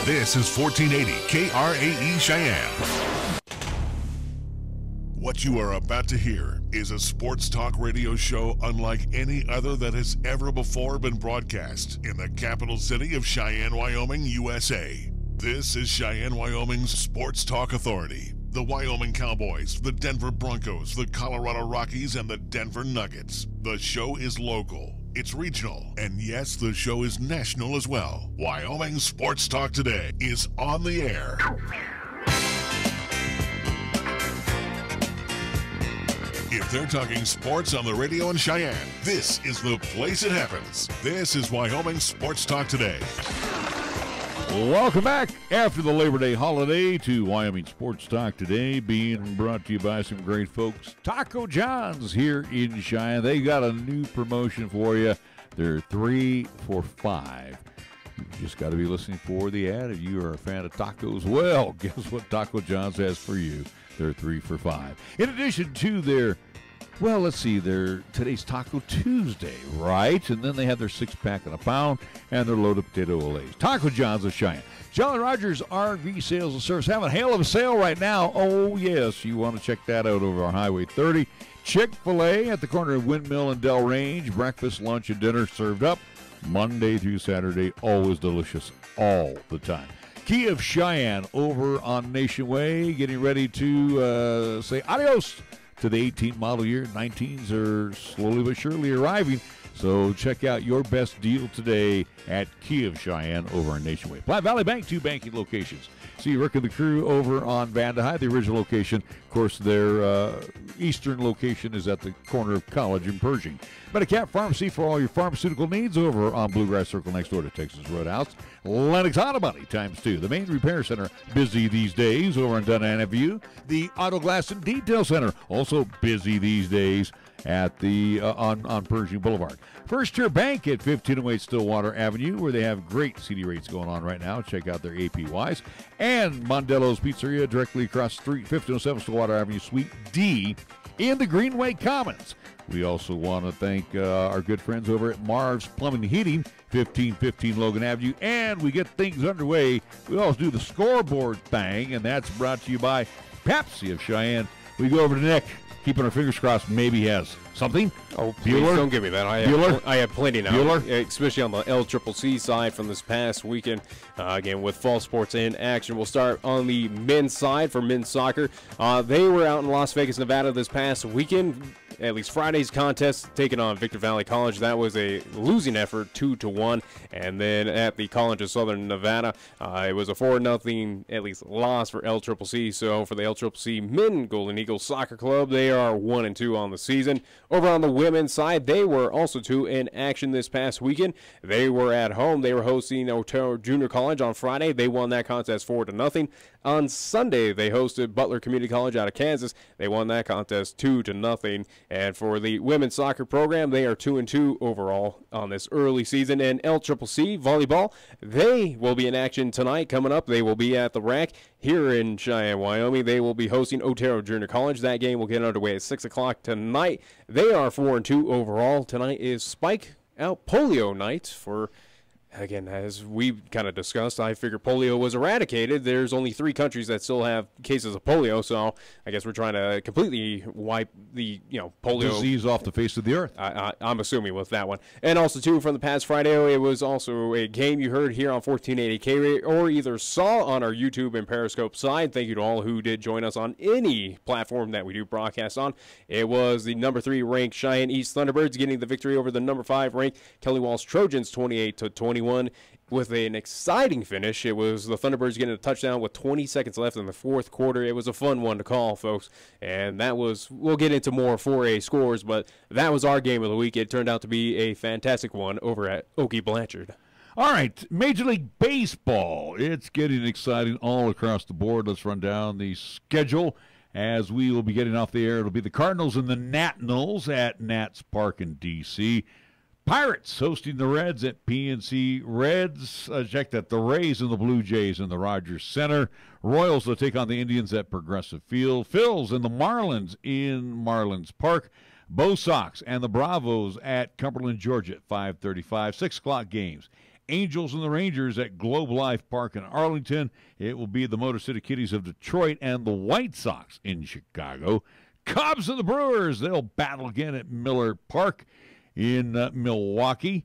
This is 1480 KRAE Cheyenne. What you are about to hear is a sports talk radio show unlike any other that has ever before been broadcast in the capital city of Cheyenne, Wyoming, USA. This is Cheyenne, Wyoming's Sports Talk Authority. The Wyoming Cowboys, the Denver Broncos, the Colorado Rockies, and the Denver Nuggets. The show is local. It's regional, and yes, the show is national as well. Wyoming Sports Talk Today is on the air. If they're talking sports on the radio in Cheyenne, this is the place it happens. This is Wyoming Sports Talk Today. Welcome back after the Labor Day holiday to Wyoming Sports Talk Today, being brought to you by some great folks. Taco John's here in Cheyenne. They got a new promotion for you. They're 3 for $5. You just got to be listening for the ad. If you are a fan of tacos, well, guess what Taco John's has for you? They're 3 for $5. In addition to their, well, let's see, their today's Taco Tuesday, right? And then they have their 6-pack and a pound and their loaded potato olays. Taco John's of Cheyenne. Jolly Rogers RV Sales and Service having a hell of a sale right now. Oh, yes, you want to check that out over on Highway 30. Chick-fil-A at the corner of Windmill and Del Range. Breakfast, lunch, and dinner served up Monday through Saturday. Always delicious all the time. Key of Cheyenne over on Nation Way, getting ready to say adios to the 18 model year. 19s are slowly but surely arriving. So check out your best deal today at Key of Cheyenne over on Nation Way. Platte Valley Bank, 2 banking locations. See Rick and the crew over on Vandehigh, the original location. Of course, their eastern location is at the corner of College and Pershing. Medicap Pharmacy for all your pharmaceutical needs over on Bluegrass Circle next door to Texas Roadhouse. Lennox Auto Body ×2. The main repair center busy these days over on Dunana View. The Auto Glass and Detail Center also busy these days at the on Pershing Boulevard. First Tier Bank at 1508 Stillwater Avenue, where they have great CD rates going on right now. Check out their APYs. And Mondello's Pizzeria directly across the street, 1507 Stillwater Avenue, Suite D in the Greenway Commons. We also want to thank our good friends over at Marv's Plumbing and Heating, 1515 Logan Avenue. And we get things underway. We always do the scoreboard thing, and that's brought to you by Pepsi of Cheyenne. We go over to Nick, keeping our fingers crossed, maybe he has something. Oh, please don't give me that. I have plenty now, especially on the LCCC side from this past weekend. Again, with fall sports in action. We'll start on the men's side for men's soccer. They were out in Las Vegas, Nevada this past weekend. At least Friday's contest, taking on Victor Valley College. That was a losing effort, 2-1. And then at the College of Southern Nevada, it was a 4-0 at least loss for LCCC. So for the LCCC Men Golden Eagles Soccer Club, they are 1-2 on the season. Over on the women's side, they were also in action this past weekend. They were at home. They were hosting Otero Junior College on Friday. They won that contest 4-0. On Sunday, they hosted Butler Community College out of Kansas. They won that contest 2-0. And for the women's soccer program, they are 2-2 overall on this early season. And LCCC volleyball, they will be in action tonight. Coming up, they will be at the RAC here in Cheyenne, Wyoming. They will be hosting Otero Junior College. That game will get underway at 6 o'clock tonight. They are 4-2 overall. Tonight is Spike Out Polio Night for... Again, as we kind of discussed, I figured polio was eradicated. There's only 3 countries that still have cases of polio, so I guess we're trying to completely wipe the polio disease off the face of the earth. I'm assuming with that one. And also, too, from the past Friday, it was also a game you heard here on 1480 K or either saw on our YouTube and Periscope side. Thank you to all who did join us on any platform that we do broadcast on. It was the number 3 ranked Cheyenne East Thunderbirds getting the victory over the number 5 ranked Kelly Walsh Trojans 28-21. With an exciting finish. It was the Thunderbirds getting a touchdown with 20 seconds left in the fourth quarter. It was a fun one to call, folks, and that was, we'll get into more 4A scores, but that was our game of the week. It turned out to be a fantastic one over at Okie Blanchard. All right, Major League Baseball. It's getting exciting all across the board. Let's run down the schedule as we will be getting off the air. It'll be the Cardinals and the Nationals at Nats Park in D.C., Pirates hosting the Reds at PNC. Reds, check that, the Rays and the Blue Jays in the Rogers Center. Royals will take on the Indians at Progressive Field. Phils and the Marlins in Marlins Park. Bo Sox and the Bravos at Cumberland, Georgia at 5:35. 6 o'clock games. Angels and the Rangers at Globe Life Park in Arlington. It will be the Motor City Kitties of Detroit and the White Sox in Chicago. Cubs and the Brewers, they'll battle again at Miller Park in Milwaukee.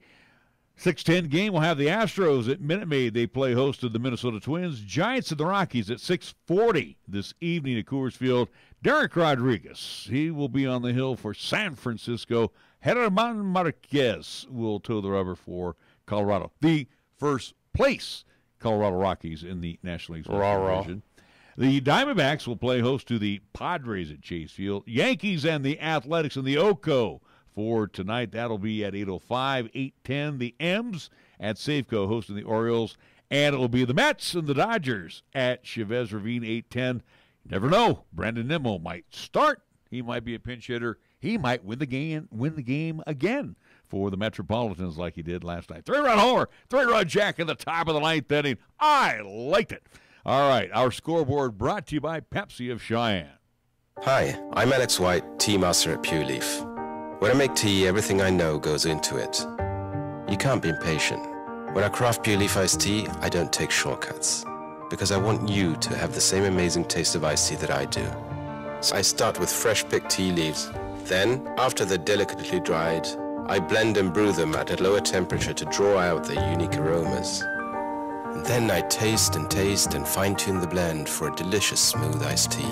6:10 game will have the Astros at Minute Maid. They play host to the Minnesota Twins. Giants and the Rockies at 6:40 this evening at Coors Field. Derek Rodriguez, he will be on the hill for San Francisco. Germán Marquez will toe the rubber for Colorado. The first place Colorado Rockies in the National League Division. The Diamondbacks will play host to the Padres at Chase Field. Yankees and the Athletics in the Oco for tonight. That'll be at 8:05, 8:10. The M's at Safeco hosting the Orioles. And it'll be the Mets and the Dodgers at Chavez Ravine, 8:10. You never know. Brandon Nimmo might start. He might be a pinch hitter. He might win the game again for the Metropolitans like he did last night. 3-run homer, 3-run jack in the top of the 9th inning. I liked it. All right, our scoreboard brought to you by Pepsi of Cheyenne. Hi, I'm Alex White, tea master at Pure Leaf. When I make tea, everything I know goes into it. You can't be impatient. When I craft Pure Leaf iced tea, I don't take shortcuts, because I want you to have the same amazing taste of iced tea that I do. So I start with fresh picked tea leaves. Then, after they're delicately dried, I blend and brew them at a lower temperature to draw out their unique aromas. And then I taste and fine-tune the blend for a delicious smooth iced tea.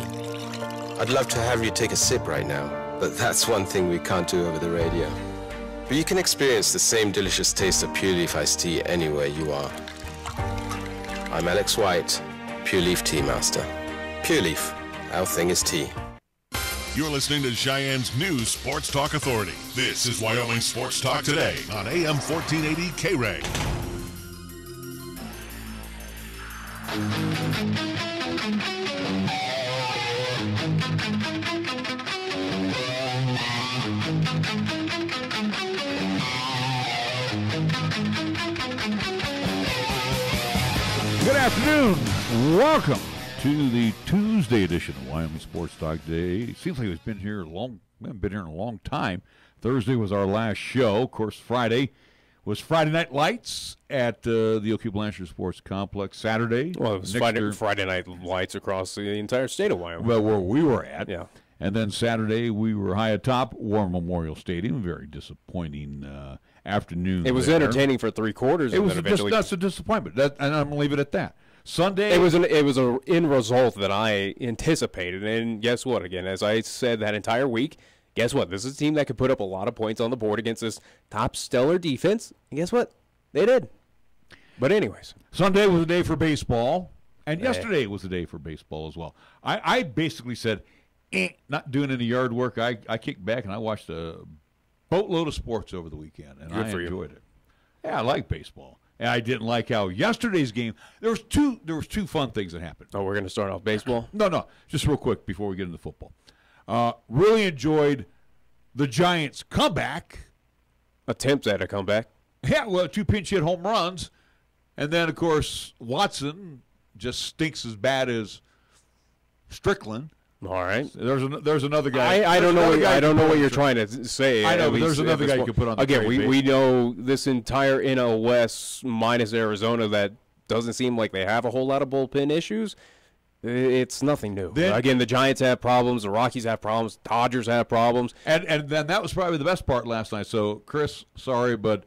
I'd love to have you take a sip right now, but that's one thing we can't do over the radio. But you can experience the same delicious taste of Pure Leaf iced tea anywhere you are. I'm Alex White, Pure Leaf Tea Master. Pure Leaf, our thing is tea. You're listening to Cheyenne's new Sports Talk Authority. This is Wyoming Sports Talk Today on AM 1480 K-Ray. Good afternoon. Welcome to the Tuesday edition of Wyoming Sports Talk Today. It seems like it's been here we haven't been here in a long time. Thursday was our last show. Of course, Friday was Friday Night Lights at the Oakey Blanchard Sports Complex. Saturday, well, it was Friday Night Lights across the entire state of Wyoming. Well, where we were at. Yeah. And then Saturday, we were high atop War Memorial Stadium. Very disappointing afternoon. It was entertaining for 3 quarters. It was that's a disappointment, and I'm going to leave it at that. Sunday, it was an end result that I anticipated, and guess what? Again, as I said that entire week, guess what? This is a team that could put up a lot of points on the board against this top stellar defense. And guess what? They did. But anyways, Sunday was a day for baseball, and yesterday was a day for baseball as well. I basically said, not doing any yard work. I kicked back and I watched a boatload of sports over the weekend, and I enjoyed it. Yeah, I like baseball. And I didn't like how yesterday's game. There was two fun things that happened. Oh, we're going to start off baseball? No, just real quick before we get into football. Really enjoyed the Giants' comeback. Attempts at a comeback. Yeah, well, 2 pinch hit home runs, and then of course Watson just stinks as bad as Strickland. All right. There's another guy. I don't know what you're trying to say. I know, but there's another guy you could put on the again, we know this entire NL West minus Arizona that doesn't seem like they have a whole lot of bullpen issues. It's nothing new. Again, the Giants have problems. The Rockies have problems. Dodgers have problems. And then that was probably the best part last night. So, Chris, sorry, but,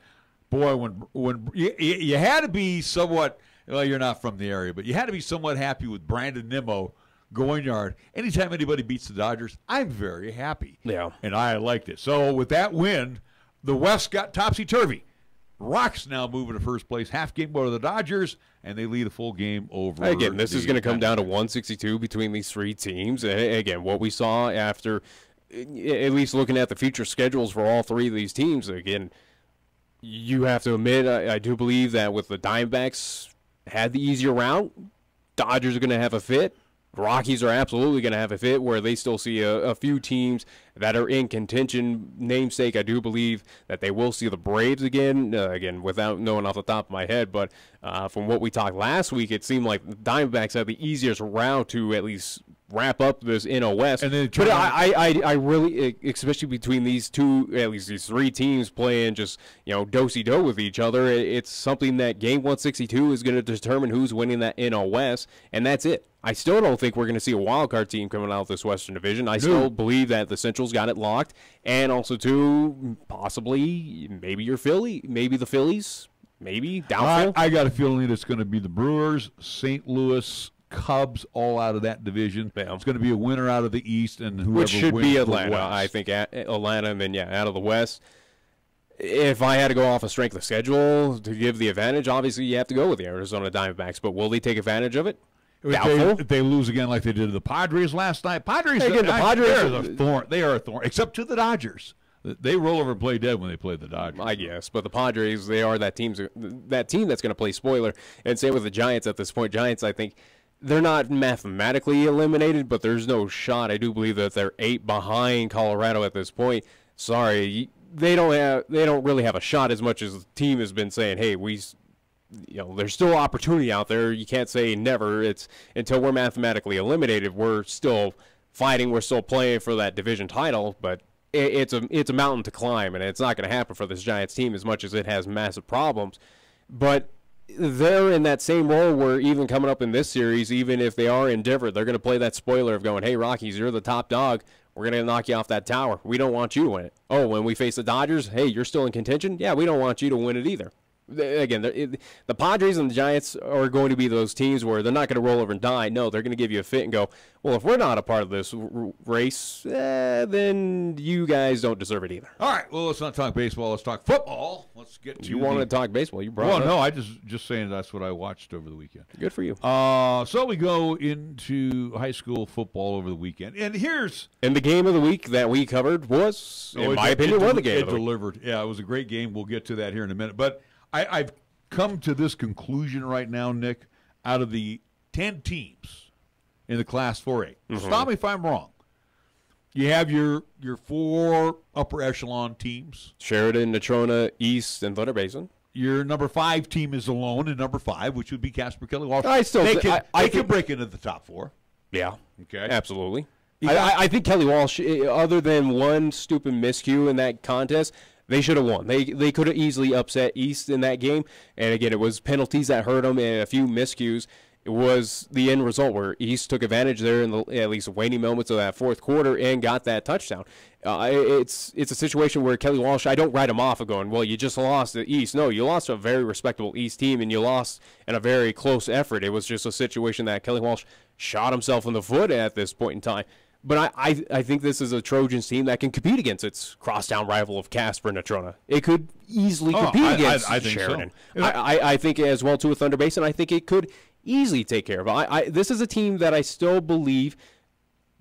boy, when you had to be somewhat – well, you're not from the area, but you had to be somewhat happy with Brandon Nimmo going yard. Anytime anybody beats the Dodgers, I'm very happy. Yeah. And I liked it. So with that win, the West got topsy-turvy. Rocks now moving to first place, half game over the Dodgers, and they lead a full game over. Again, this is going to come down to 162 between these 3 teams. Again, what we saw after, at least looking at the future schedules for all 3 of these teams, again, you have to admit, I do believe that with the Diamondbacks had the easier route, Dodgers are going to have a fit. Rockies are absolutely going to have a fit where they still see a few teams that are in contention. Namesake, I do believe that they will see the Braves again, without knowing off the top of my head. But from what we talked last week, it seemed like the Diamondbacks had the easiest route to at least wrap up this NL West. And then but I really, especially between these two, at least these three teams playing just, do-si-do with each other, it's something that game 162 is going to determine who's winning that NL West, and that's it. I still don't think we're going to see a wild card team coming out of this Western Division. I still believe that the Central's got it locked, and also too, possibly, maybe the Phillies, maybe doubtful. I got a feeling it's going to be the Brewers, St. Louis, Cubs, all out of that division. Yeah. It's going to be a winner out of the East, and whoever which should wins be the Atlanta. West. I think Atlanta, and then out of the West. If I had to go off a strength of schedule to give the advantage, obviously you have to go with the Arizona Diamondbacks. But will they take advantage of it? Doubtful. If they lose again like they did to the Padres last night, Padres are a thorn. They are a thorn, except to the Dodgers. They roll over and play dead when they play the Dodgers. I guess, but the Padres, they are that team that's going to play spoiler. And same with the Giants at this point. Giants, I think, they're not mathematically eliminated, but there's no shot. I do believe that they're 8 behind Colorado at this point. Sorry, they don't really have a shot as much as the team has been saying, hey, there's still opportunity out there. You can't say never. It's until we're mathematically eliminated, we're still fighting, we're still playing for that division title, but it's a mountain to climb, and it's not going to happen for this Giants team as much as it has massive problems. But they're in that same role where even coming up in this series, even if they are indifferent, they're going to play that spoiler of going, hey, Rockies, you're the top dog. We're going to knock you off that tower. We don't want you to win it. Oh, when we face the Dodgers, hey, you're still in contention? Yeah, we don't want you to win it either. Again, the Padres and the Giants are going to be those teams where they're not going to roll over and die. No, they're going to give you a fit and go, well, if we're not a part of this race, then you guys don't deserve it either. All right, well, let's not talk baseball. Let's talk football. Let's get to You want to talk baseball. You brought it up. No, I just saying that's what I watched over the weekend. Good for you. So we go into high school football over the weekend. And the game of the week that we covered was, in my opinion, one of the games. It delivered. Yeah, it was a great game. We'll get to that here in a minute. But I've come to this conclusion right now, Nick, out of the 10 teams in the Class 4A. Stop me if I'm wrong. You have your 4 upper echelon teams. Sheridan, Natrona, East, and Thunder Basin. Your number 5 team is alone in number 5, which would be Casper Kelly Walsh. They can break into the top 4. Yeah. Okay. Absolutely. I think Kelly Walsh, other than one stupid miscue in that contest, they should have won. They could have easily upset East in that game. And, again, it was penalties that hurt them and a few miscues. It was the end result where East took advantage there in the at least waning moments of that fourth quarter and got that touchdown. It's a situation where Kelly Walsh, I don't write him off of going, well, you just lost to East. No, you lost to a very respectable East team, and you lost in a very close effort. It was just a situation that Kelly Walsh shot himself in the foot at this point in time. But I think this is a Trojans team that can compete against its crosstown rival of Casper and Natrona. It could easily compete against I think Sheridan. So. I think as well, too, with Thunder Basin, I think it could easily take care of it. This is a team that I still believe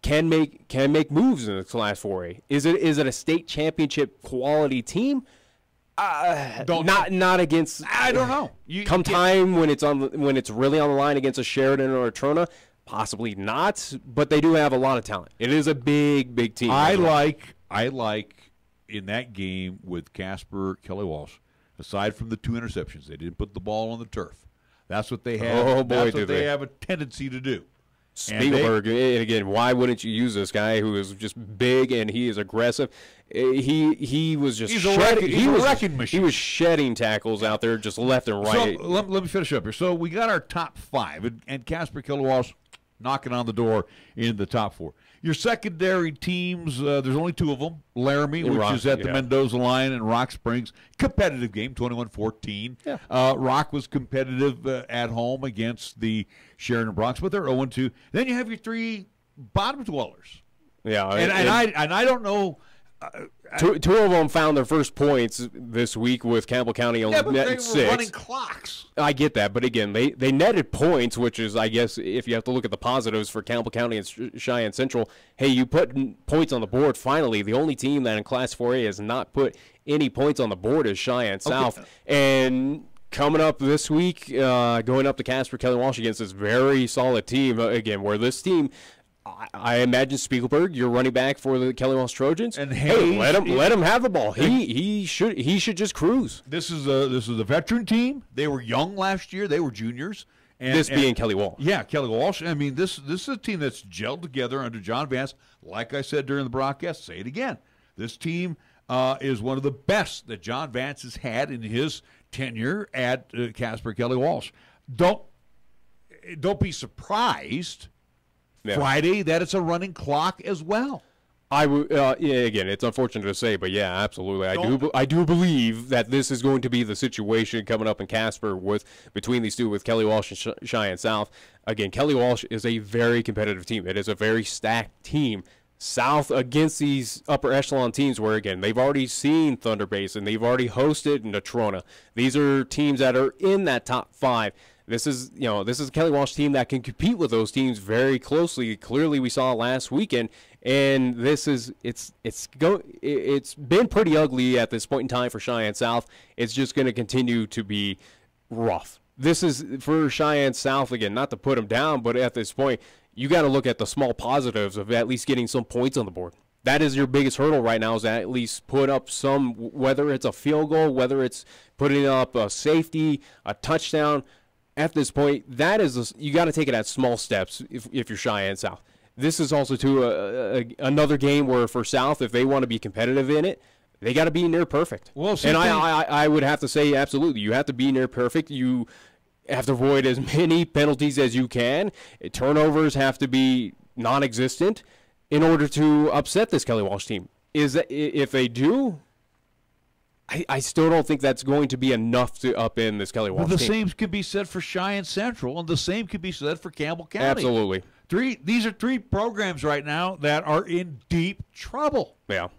can make moves in the Class 4A. Is it a state championship quality team? Not against. I don't know. Time when it's really on the line against a Sheridan or a Trona. Possibly not, but they do have a lot of talent. It is a big team. I like in that game with Casper Kelly Walsh, aside from the 2 interceptions, they didn't put the ball on the turf. That's what they have. Oh boy, that's what they have a tendency to do. Spielberg, and again, why wouldn't you use this guy who is just big and he is aggressive? He was just he's a wrecking machine. He was shedding tackles out there just left and right. So let me finish up here. So we got our top 5, and Casper Kelly Walsh knocking on the door in the top 4. Your secondary teams, there's only 2 of them. Laramie, which is at the Mendoza line, and Rock Springs. Competitive game, 21-14. Yeah. Rock was competitive at home against the Sheridan Bronx, but they're 0-2. Then you have your 3 bottom dwellers. Yeah. And I don't know. Two of them found their first points this week with Campbell County on netting 6. They were running clocks. I get that, but again, they netted points, which is, I guess, if you have to look at the positives for Campbell County and Cheyenne Central, hey, you put points on the board finally. The only team that in Class 4A has not put any points on the board is Cheyenne South. And coming up this week, going up to Casper Kelly Walsh against this very solid team, again, where this team, I imagine Spiegelberg, your running back for the Kelly Walsh Trojans, and hey, let him have the ball. He should just cruise. This is a veteran team. They were young last year. They were juniors, This being Kelly Walsh. Yeah, Kelly Walsh. I mean, this is a team that's gelled together under John Vance. Like I said during the broadcast, say it again. This team is one of the best that John Vance has had in his tenure at Casper Kelly Walsh. Don't be surprised Friday that it's a running clock as well. Again, it's unfortunate to say, but yeah, absolutely. I do believe that this is going to be the situation coming up in Casper between these two, with Kelly Walsh and Cheyenne South. Again, Kelly Walsh is a very competitive team. It is a very stacked team. South against these upper echelon teams where, again, they've already seen Thunder Basin, they've already hosted Natrona. These are teams that are in that top 5. This is a Kelly Walsh team that can compete with those teams very closely. Clearly, we saw last weekend, and it's been pretty ugly at this point in time for Cheyenne South. It's just going to continue to be rough. This is for Cheyenne South, again, not to put them down, but at this point, you got to look at the small positives of at least getting some points on the board. That is your biggest hurdle right now, is to at least put up some, whether it's a field goal, whether it's putting up a safety, a touchdown. At this point, you got to take it at small steps if you're Cheyenne South. This is also another game where for South, if they want to be competitive in it, they got to be near perfect. Well, and I would have to say absolutely, you have to be near perfect. You have to avoid as many penalties as you can. Turnovers have to be non-existent in order to upset this Kelly Walsh team. If they do, I still don't think that's going to be enough to upend this Kelly Walsh team. The same could be said for Cheyenne Central, and the same could be said for Campbell County. Absolutely. These are 3 programs right now that are in deep trouble. Yeah.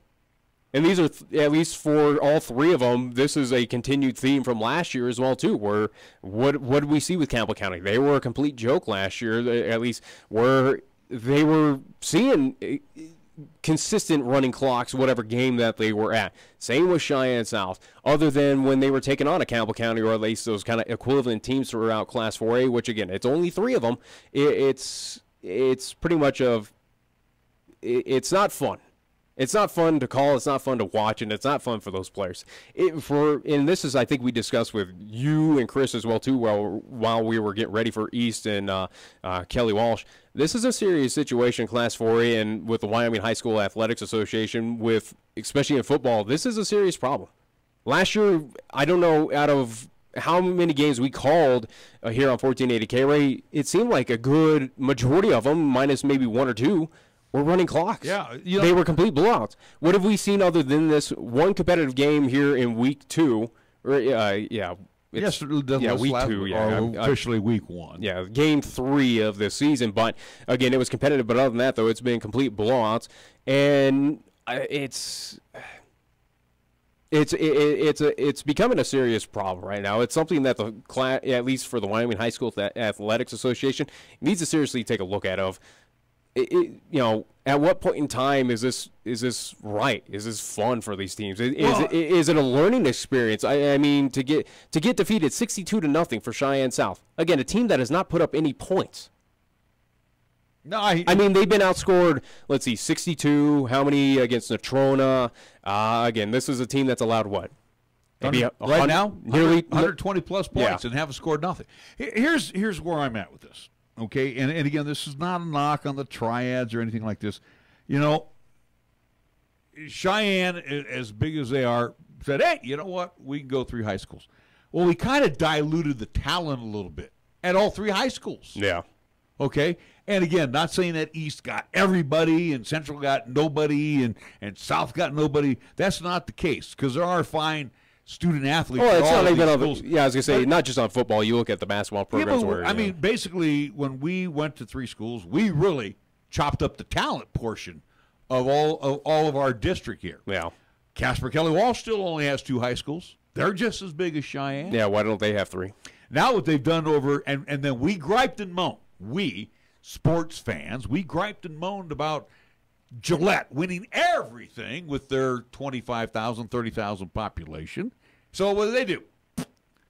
And these are, at least for all 3 of them, this is a continued theme from last year as well, too, where what did we see with Campbell County? They were a complete joke last year, at least where they were seeing consistent running clocks, whatever game that they were at. Same with Cheyenne South, other than when they were taking on a Campbell County, or at least those kind of equivalent teams throughout Class 4A, which, again, it's only 3 of them. It's pretty much it's not fun. It's not fun to call, it's not fun to watch, and it's not fun for those players. And this is, I think we discussed with you and Chris as well, too, while we were getting ready for East and Kelly Walsh. This is a serious situation, Class 4A, and with the Wyoming High School Athletics Association, especially in football, this is a serious problem. Last year, I don't know, out of how many games we called here on 1480 K-Ray, it seemed like a good majority of them, minus maybe 1 or 2, were running clocks. Yeah, they were complete blowouts. What have we seen other than this one competitive game here in week 2? Week 2. Officially week 1. Yeah, game 3 of this season. But again, it was competitive. But other than that, though, it's been complete blowouts, and it's becoming a serious problem right now. It's something that the class, at least for the Wyoming High School Athletics Association, needs to seriously take a look at. At what point in time is this right? Is this fun for these teams? Is it a learning experience? I mean, to get defeated 62-0 for Cheyenne South, again, a team that has not put up any points. No, I mean, they've been outscored, let's see, 62. How many against Natrona? Again, this is a team that's allowed what? Maybe right now, nearly 120-plus points, and haven't scored nothing. Here's where I'm at with this. Okay, and again, this is not a knock on the triads or anything like this. Cheyenne, as big as they are, said, hey, you know what? We can go 3 high schools. Well, we kind of diluted the talent a little bit at all 3 high schools. Yeah. Okay? And again, not saying that East got everybody and Central got nobody and South got nobody. That's not the case, because there are fine student athletes. Well, it's not even I was going to say, not just on football. You look at the basketball programs. Yeah, basically, when we went to 3 schools, we really chopped up the talent portion of all of our district here. Yeah. Casper Kelly Walsh still only has 2 high schools. They're just as big as Cheyenne. Yeah, why don't they have 3? Now what they've done and then we griped and moaned. We, sports fans, we griped and moaned about Gillette winning everything with their 25,000, 30,000 population. So what do?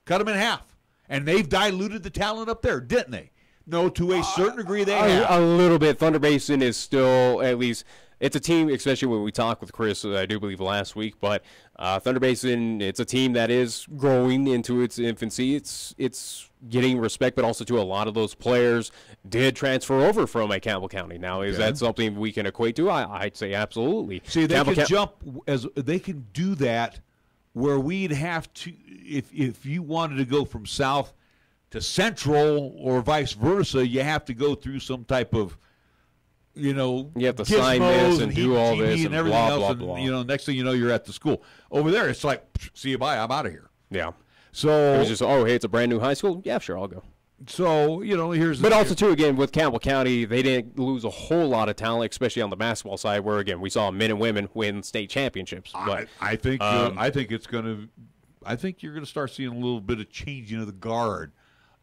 Cut them in half. And they've diluted the talent up there, didn't they? No, to a certain degree they have. A little bit. Thunder Basin is still at least it's a team, especially when we talked with Chris, I do believe last week, but Thunder Basin, it's a team that is growing into its infancy. It's getting respect, but also to a lot of those players did transfer over from Campbell County. Now, is that something we can equate to? I'd say absolutely. See, they can jump as they can do that where we'd have to, if you wanted to go from south to central or vice versa, you have to go through some type of, you have to sign this and do all this and everything blah, else, blah, and blah. next thing you know, you're at the school. Over there, it's like, see you, bye, I'm out of here. Yeah. So it was just, hey, it's a brand new high school. Yeah, sure, I'll go. So here's. But also too, again, with Campbell County, they didn't lose a whole lot of talent, especially on the basketball side, where again we saw men and women win state championships. But I think it's going to. I think you're going to start seeing a little bit of changing of the guard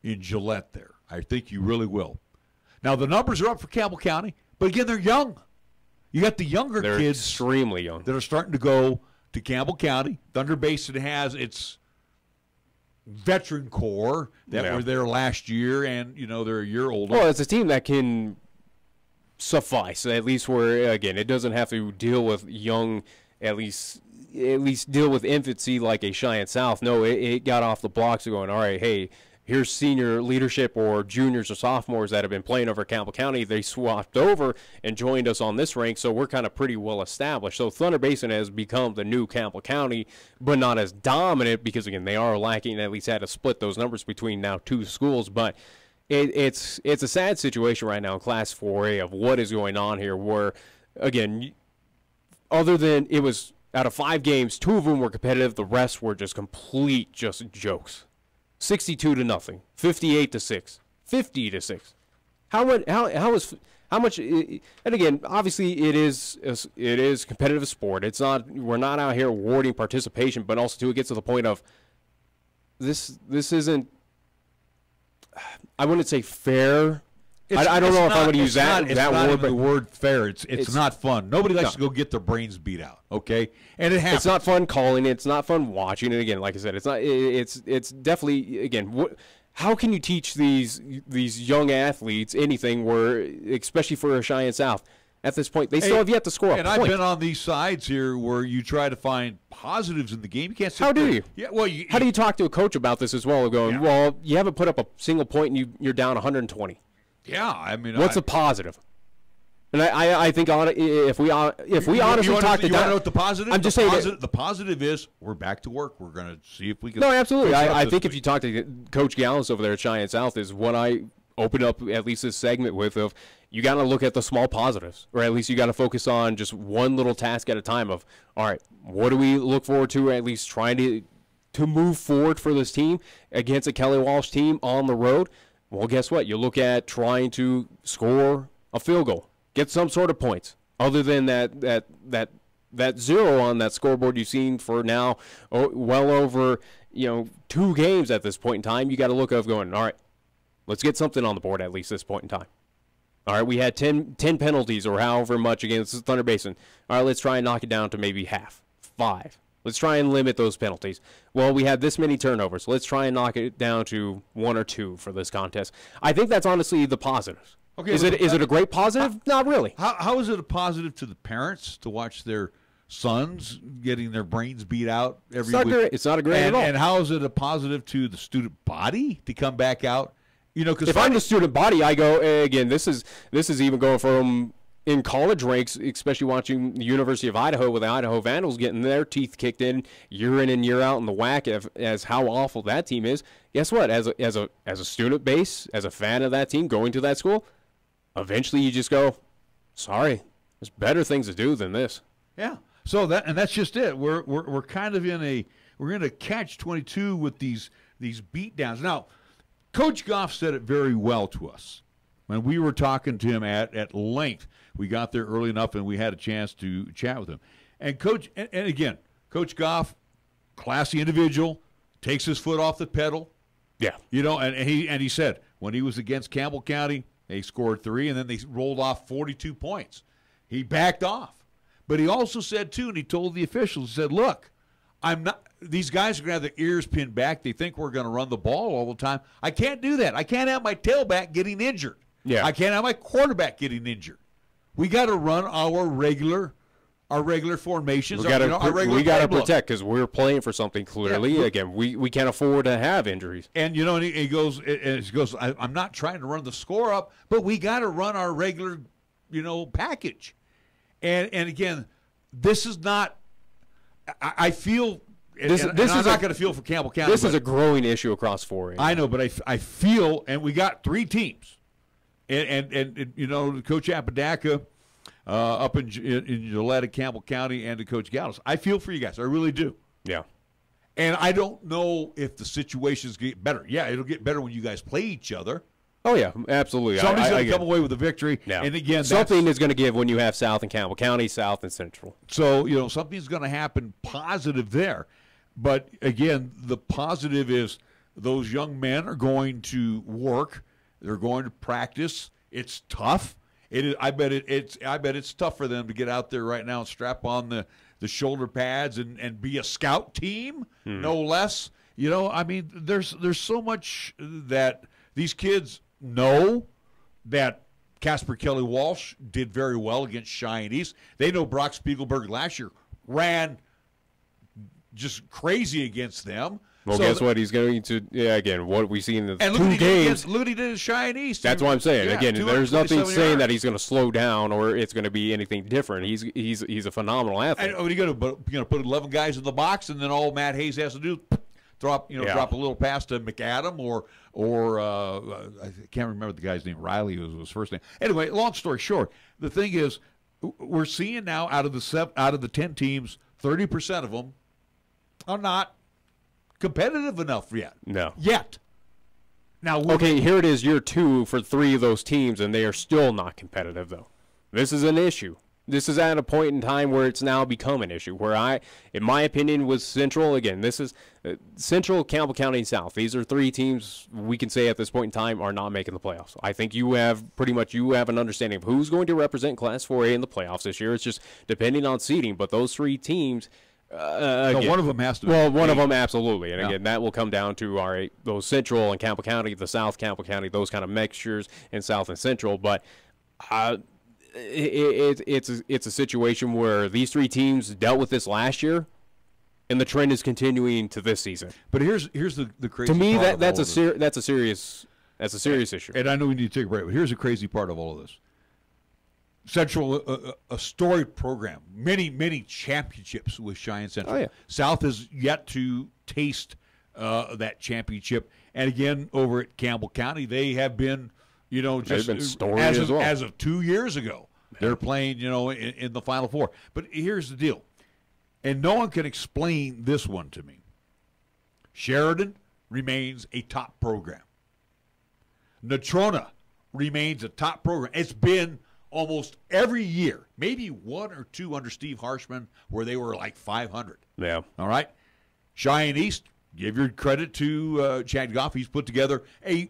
in Gillette there. I think you really will. Now the numbers are up for Campbell County, but again they're young. You got the younger kids, extremely young, that are starting to go to Campbell County. Thunder Basin has its veteran core that were there last year, and they're a year older. Well, it's a team that can suffice, at least where again it doesn't have to deal with young, at least deal with infancy like a Cheyenne South. No, it got off the blocks of going, all right, hey, here's senior leadership or juniors or sophomores that have been playing over Campbell County. They swapped over and joined us on this rank, so we're kind of pretty well established. So Thunder Basin has become the new Campbell County, but not as dominant because, again, they are lacking, at least had to split those numbers between now two schools. But it's a sad situation right now in Class 4A of what is going on here where, again, other than it was out of 5 games, 2 of them were competitive. The rest were just complete jokes. 62-0, 58-6, 50-6. How much? And again, obviously, it is competitive sport. It's not. We're not out here awarding participation, but also too, it gets to the point of this isn't. I wouldn't say fair. I don't know if I would use that word. But the word fair. It's not fun. Nobody likes to go get their brains beat out. Okay, and it happens. It's not fun calling it. It's not fun watching it. Again, like I said, it's not. It's definitely again. How can you teach these young athletes anything? Where, especially for a Cheyenne South, at this point, they still have yet to score a point. And I've been on these sides here where you try to find positives in the game. You can't. How do you? Yeah. Well, how do you talk to a coach about this as well? Going, well, you haven't put up a single point, and you're down 120. Yeah, I mean, what's a positive? And I think if we honestly talk to, you want to know what the positive? I'm just saying the positive is we're back to work. We're going to see if we can. No, absolutely. I think if you talk to Coach Gallus over there at Cheyenne South, is what I open up at least this segment with of you got to look at the small positives, or at least you got to focus on just one little task at a time. Of all right, what do we look forward to? Or at least trying to move forward for this team against a Kelly Walsh team on the road. Well, guess what? You look at trying to score a field goal, get some sort of points. Other than that 0 on that scoreboard you've seen for now, well over 2 games at this point in time, you got to look at going, all right, let's get something on the board at least this point in time. All right, we had 10 penalties or however much against Thunder Basin. All right, let's try and knock it down to maybe half, 5. Let's try and limit those penalties. Well, we had this many turnovers. Let's try and knock it down to 1 or 2 for this contest. I think that's honestly the positive. Okay, is it a great positive? Not really. How is it a positive to the parents to watch their sons getting their brains beat out every week? It's not a great at all. And how is it a positive to the student body to come back out? Because if I'm the student body, I go again. This is even going from in college ranks, especially watching the University of Idaho with the Idaho Vandals getting their teeth kicked in year in and year out in the WAC as how awful that team is. Guess what? As a student base, as a fan of that team going to that school, eventually you just go, sorry, there's better things to do than this. Yeah. So that's just it. We're kind of in a catch-22 with these beatdowns. Now, Coach Goff said it very well to us when we were talking to him at length. We got there early enough, and we had a chance to chat with him. And again, Coach Goff, classy individual, takes his foot off the pedal. Yeah. And he said when he was against Campbell County, they scored 3, and then they rolled off 42 points. He backed off. But he also said, too, and he told the officials, he said, look, these guys are going to have their ears pinned back. They think we're going to run the ball all the time. I can't do that. I can't have my tailback getting injured. Yeah. I can't have my quarterback getting injured. We got to run our regular formations. We got to protect because we're playing for something. Clearly, again, we can't afford to have injuries. And and he goes, I'm not trying to run the score up, but we got to run our regular, package. And again, this is not. I feel. I'm not going to feel for Campbell County. This is a growing issue across 4A. I know, but I feel, and we got 3 teams, and Coach Apodaca. Up in Gillette at Campbell County and to Coach Gallis. I feel for you guys. I really do. Yeah. And I don't know if the situations get better. Yeah, it'll get better when you guys play each other. Oh, yeah, absolutely. Somebody's going to come away with a victory. Yeah. And, again, something is going to give when you have South and Campbell County, South and Central. So, something's going to happen positive there. But, again, the positive is those young men are going to work. They're going to practice. It's tough. I bet it's tough for them to get out there right now and strap on the shoulder pads and be a scout team, no less. There's so much that these kids know that Casper Kelly Walsh did very well against Cheyenne East. They know Brock Spiegelberg last year ran just crazy against them. Well, guess what? He's going to, again, what we see in the 2 games. Look what he did at Cheyenne East. That's what I'm saying. Again, there's nothing saying that he's going to slow down or it's going to be anything different. He's a phenomenal athlete. And you're going to put 11 guys in the box, and then all Matt Hayes has to do is drop a little pass to McAdam or I can't remember the guy's name. Riley was his first name. Anyway, long story short, the thing is, we're seeing now out of the 10 teams, 30% of them are not competitive enough yet. No. Yet. Now, okay, here it is, year 2 for 3 of those teams, and they are still not competitive, though. This is an issue. This is at a point in time where it's now become an issue, where in my opinion, was Central, again, this is Central, Campbell County, and South. These are 3 teams we can say at this point in time are not making the playoffs. I think you have an understanding of who's going to represent Class 4A in the playoffs this year. It's just depending on seeding, but those 3 teams – again, one of them has to. Well, one of them absolutely, and again, that will come down to those Central and Campbell County, the South Campbell County, those kind of mixtures in South and Central. But it's a situation where these 3 teams dealt with this last year, and the trend is continuing to this season. But here's the crazy. To me, part that's a serious issue. And I know we need to take a break, but here's the crazy part of all of this. Central, a storied program, many championships with Cheyenne Central. Oh, yeah. South has yet to taste that championship. And again, over at Campbell County, they have been, just as of 2 years ago. Yeah. They're playing, in the Final Four. But here's the deal, and no one can explain this one to me. Sheridan remains a top program. Natrona remains a top program. It's been almost every year, maybe 1 or 2 under Steve Harshman, where they were like 500. Yeah. All right. Cheyenne East, give your credit to Chad Goff. He's put together a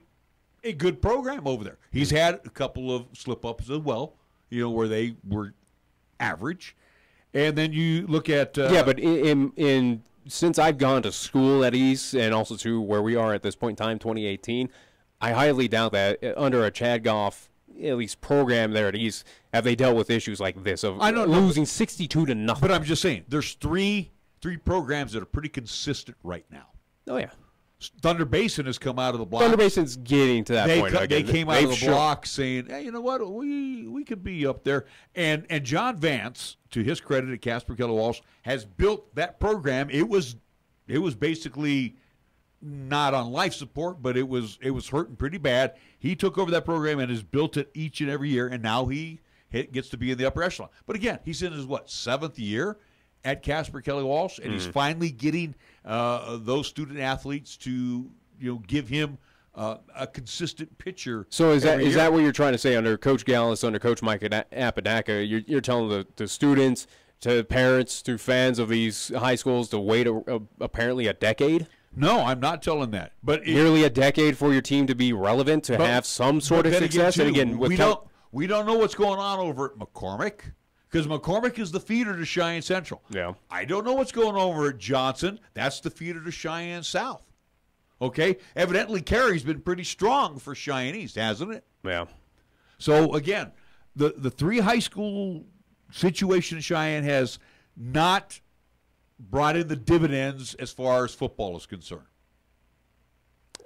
good program over there. He's had a couple of slip-ups as well, where they were average. And then you look at but in since I've gone to school at East and also to where we are at this point in time, 2018, I highly doubt that under a Chad Goff at least program there at East, have they dealt with issues like this of losing 62-0? But I'm just saying, there's three programs that are pretty consistent right now. Oh, yeah. Thunder Basin has come out of the block. Thunder Basin's getting to that point. They came out of the block saying, hey, you know what, we could be up there. And John Vance, to his credit at Casper Keller Walsh, has built that program. It was basically not on life support, but it was hurting pretty bad. He took over that program and has built it each and every year, and now he gets to be in the upper echelon. But again, he's in his 7th year at Casper Kelly Walsh, and he's finally getting those student athletes to give him a consistent picture. So is that what you're trying to say under Coach Gallis, under Coach Mike Apodaca? You're telling the students, to parents, to fans of these high schools to wait apparently a decade? No, I'm not telling that. But nearly a decade for your team to be relevant, to have some sort of success. And again, we don't know what's going on over at McCormick, because McCormick is the feeder to Cheyenne Central. Yeah. I don't know what's going on over at Johnson. That's the feeder to Cheyenne South. Okay? Evidently, Cary's been pretty strong for Cheyenne East, hasn't it? Yeah. So, again, the three high school situation in Cheyenne has not brought in the dividends as far as football is concerned.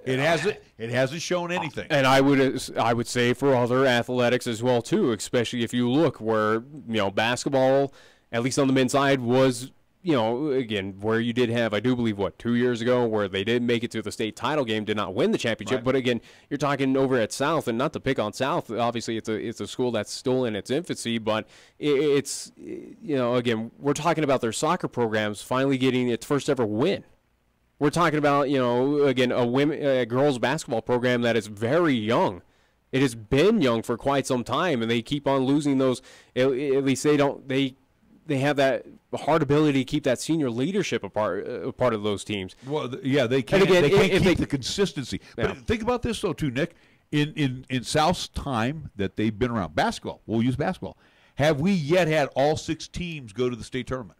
It hasn't shown anything. And I would say for other athletics as well too, especially if you look where basketball, at least on the men's side, was again where you did have, I do believe 2 years ago where they did make it to the state title game, did not win the championship. Right. But again, you're talking over at South, and not to pick on South, obviously it's a school that's still in its infancy, but it's again we're talking about their soccer programs finally getting its first ever win. We're talking about, again, a girls basketball program that is very young. It has been young for quite some time, and they keep on losing those. At least they have that hard ability to keep that senior leadership a part of those teams. Well, yeah, they can't. Again, they can't keep the consistency. Yeah. But think about this though, too, Nick. In South's time that they've been around basketball, we'll use basketball. Have we yet had all 6 teams go to the state tournament?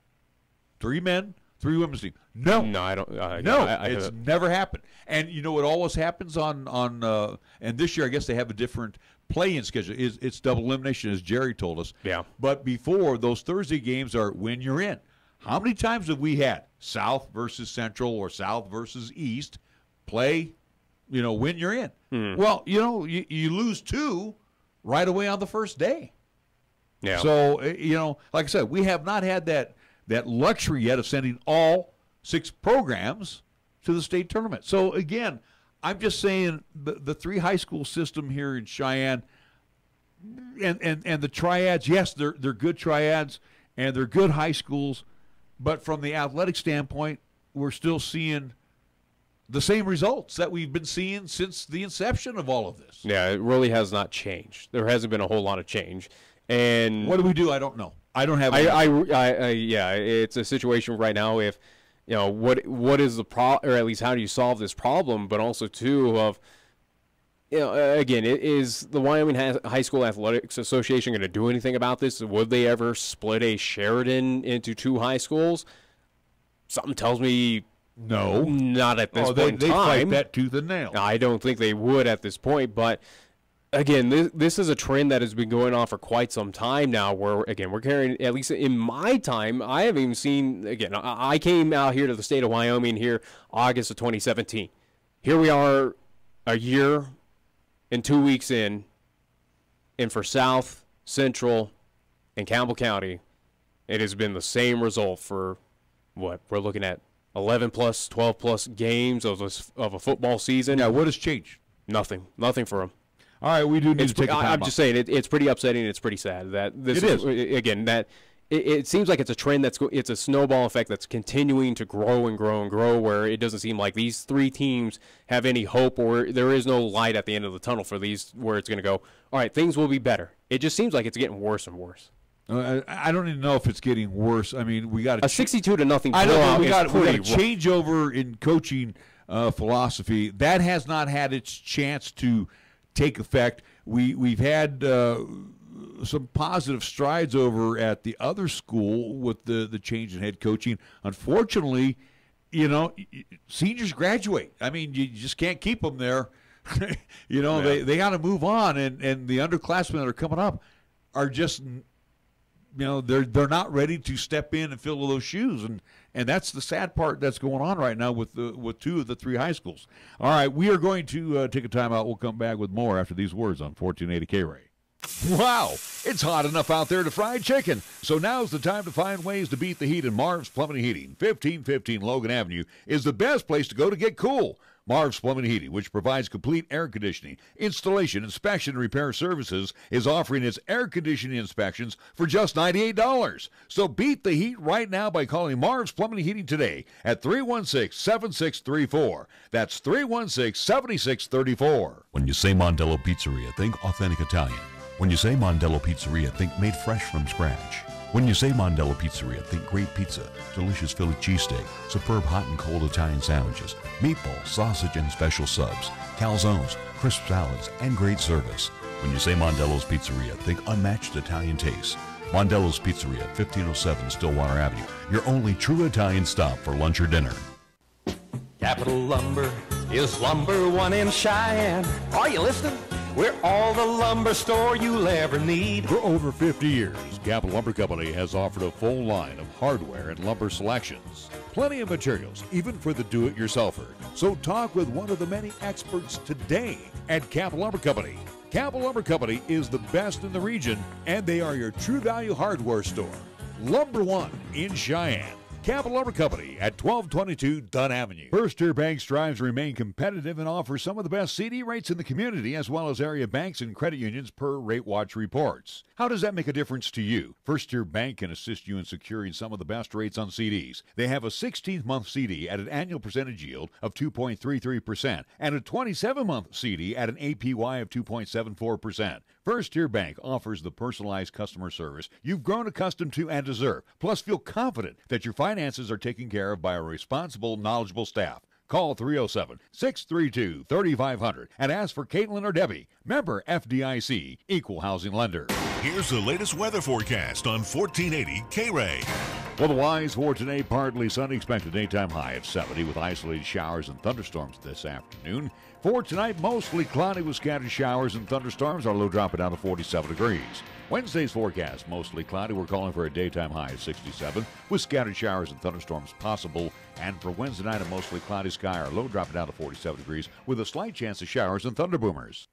3 men. 3 women's team. No, I don't. It's never happened. And it always happens on and this year I guess they have a different play-in schedule. It's double elimination, as Jerry told us. Yeah. But before, those Thursday games are when you're in. How many times have we had South versus Central or South versus East play? When you're in. Well, you lose 2 right away on the first day. Yeah. So like I said, we have not had that luxury yet of sending all 6 programs to the state tournament. So, again, I'm just saying the 3 high school system here in Cheyenne and the triads, yes, they're good triads and they're good high schools, but from the athletic standpoint, we're still seeing the same results that we've been seeing since the inception of all of this. Yeah, it really has not changed. There hasn't been a whole lot of change. And what do we do? I don't know. I don't have. Yeah, it's a situation right now. If what is the problem, or at least how do you solve this problem? But also too of, again, is the Wyoming High School Athletics Association going to do anything about this? Would they ever split a Sheridan into 2 high schools? Something tells me no, not at this point in time. They fight that tooth and nail. I don't think they would at this point, but. Again, this is a trend that has been going on for quite some time now where, again, we're carrying, at least in my time, I haven't even seen, again, I came out here to the state of Wyoming here August of 2017. Here we are a year and 2 weeks in, and for South, Central, and Campbell County, it has been the same result for, we're looking at 11-plus, 12-plus games of a football season. Yeah, what has changed? Nothing for them. All right, we do need to take a time I'm just saying it's pretty upsetting and it's pretty sad that this is again that it seems like it's a trend it's a snowball effect that's continuing to grow and grow and grow where it doesn't seem like these 3 teams have any hope or there is no light at the end of the tunnel for these where it's going to go. All right, things will be better. It just seems like it's getting worse and worse. I don't even know if it's getting worse. I mean, we got a 62-0. I know we got a changeover in coaching philosophy that has not had its chance to take effect. We've had some positive strides over at the other school with the change in head coaching. Unfortunately, seniors graduate. I mean, you just can't keep them there. They got to move on, and the underclassmen that are coming up are just they're not ready to step in and fill those shoes, and that's the sad part that's going on right now with 2 of the 3 high schools. All right, we are going to take a timeout. We'll come back with more after these words on 1480 K-Ray. Wow, it's hot enough out there to fry chicken, so now's the time to find ways to beat the heat, and Marv's Plumbing and Heating, 1515 Logan Avenue, is the best place to go to get cool. Marv's Plumbing and Heating, which provides complete air conditioning, installation, inspection, and repair services, is offering its air conditioning inspections for just $98. So beat the heat right now by calling Marv's Plumbing and Heating today at 316-7634. That's 316-7634. When you say Mondello Pizzeria, think authentic Italian. When you say Mondello Pizzeria, think made fresh from scratch. When you say Mondello Pizzeria, think great pizza, delicious Philly cheesesteak, superb hot and cold Italian sandwiches, meatballs, sausage, and special subs, calzones, crisp salads, and great service. When you say Mondello's Pizzeria, think unmatched Italian taste. Mondello's Pizzeria, 1507 Stillwater Avenue, your only true Italian stop for lunch or dinner. Capital Lumber is #1 in Cheyenne. Are you listening? We're all the lumber store you'll ever need. For over 50 years, Capital Lumber Company has offered a full line of hardware and lumber selections. Plenty of materials, even for the do-it-yourselfer. So talk with one of the many experts today at Capital Lumber Company. Capital Lumber Company is the best in the region, and they are your true value hardware store. Lumber One in Cheyenne. Capital Lumber Company at 1222 Dunn Avenue. First Tier Bank strives to remain competitive and offers some of the best CD rates in the community, as well as area banks and credit unions per Rate Watch reports. How does that make a difference to you? First Tier Bank can assist you in securing some of the best rates on CDs. They have a 16-month CD at an annual percentage yield of 2.33% and a 27-month CD at an APY of 2.74%. First Tier Bank offers the personalized customer service you've grown accustomed to and deserve. Plus, feel confident that your finances are taken care of by a responsible, knowledgeable staff. Call 307-632-3500 and ask for Caitlin or Debbie. Member FDIC, Equal Housing Lender. Here's the latest weather forecast on 1480 K-Ray. Otherwise, for today, partly sunny, expected daytime high of 70 with isolated showers and thunderstorms this afternoon. For tonight, mostly cloudy with scattered showers and thunderstorms. Our low dropping down to 47 degrees. Wednesday's forecast, mostly cloudy. We're calling for a daytime high of 67 with scattered showers and thunderstorms possible. And for Wednesday night, a mostly cloudy sky. Our low dropping down to 47 degrees with a slight chance of showers and thunderboomers.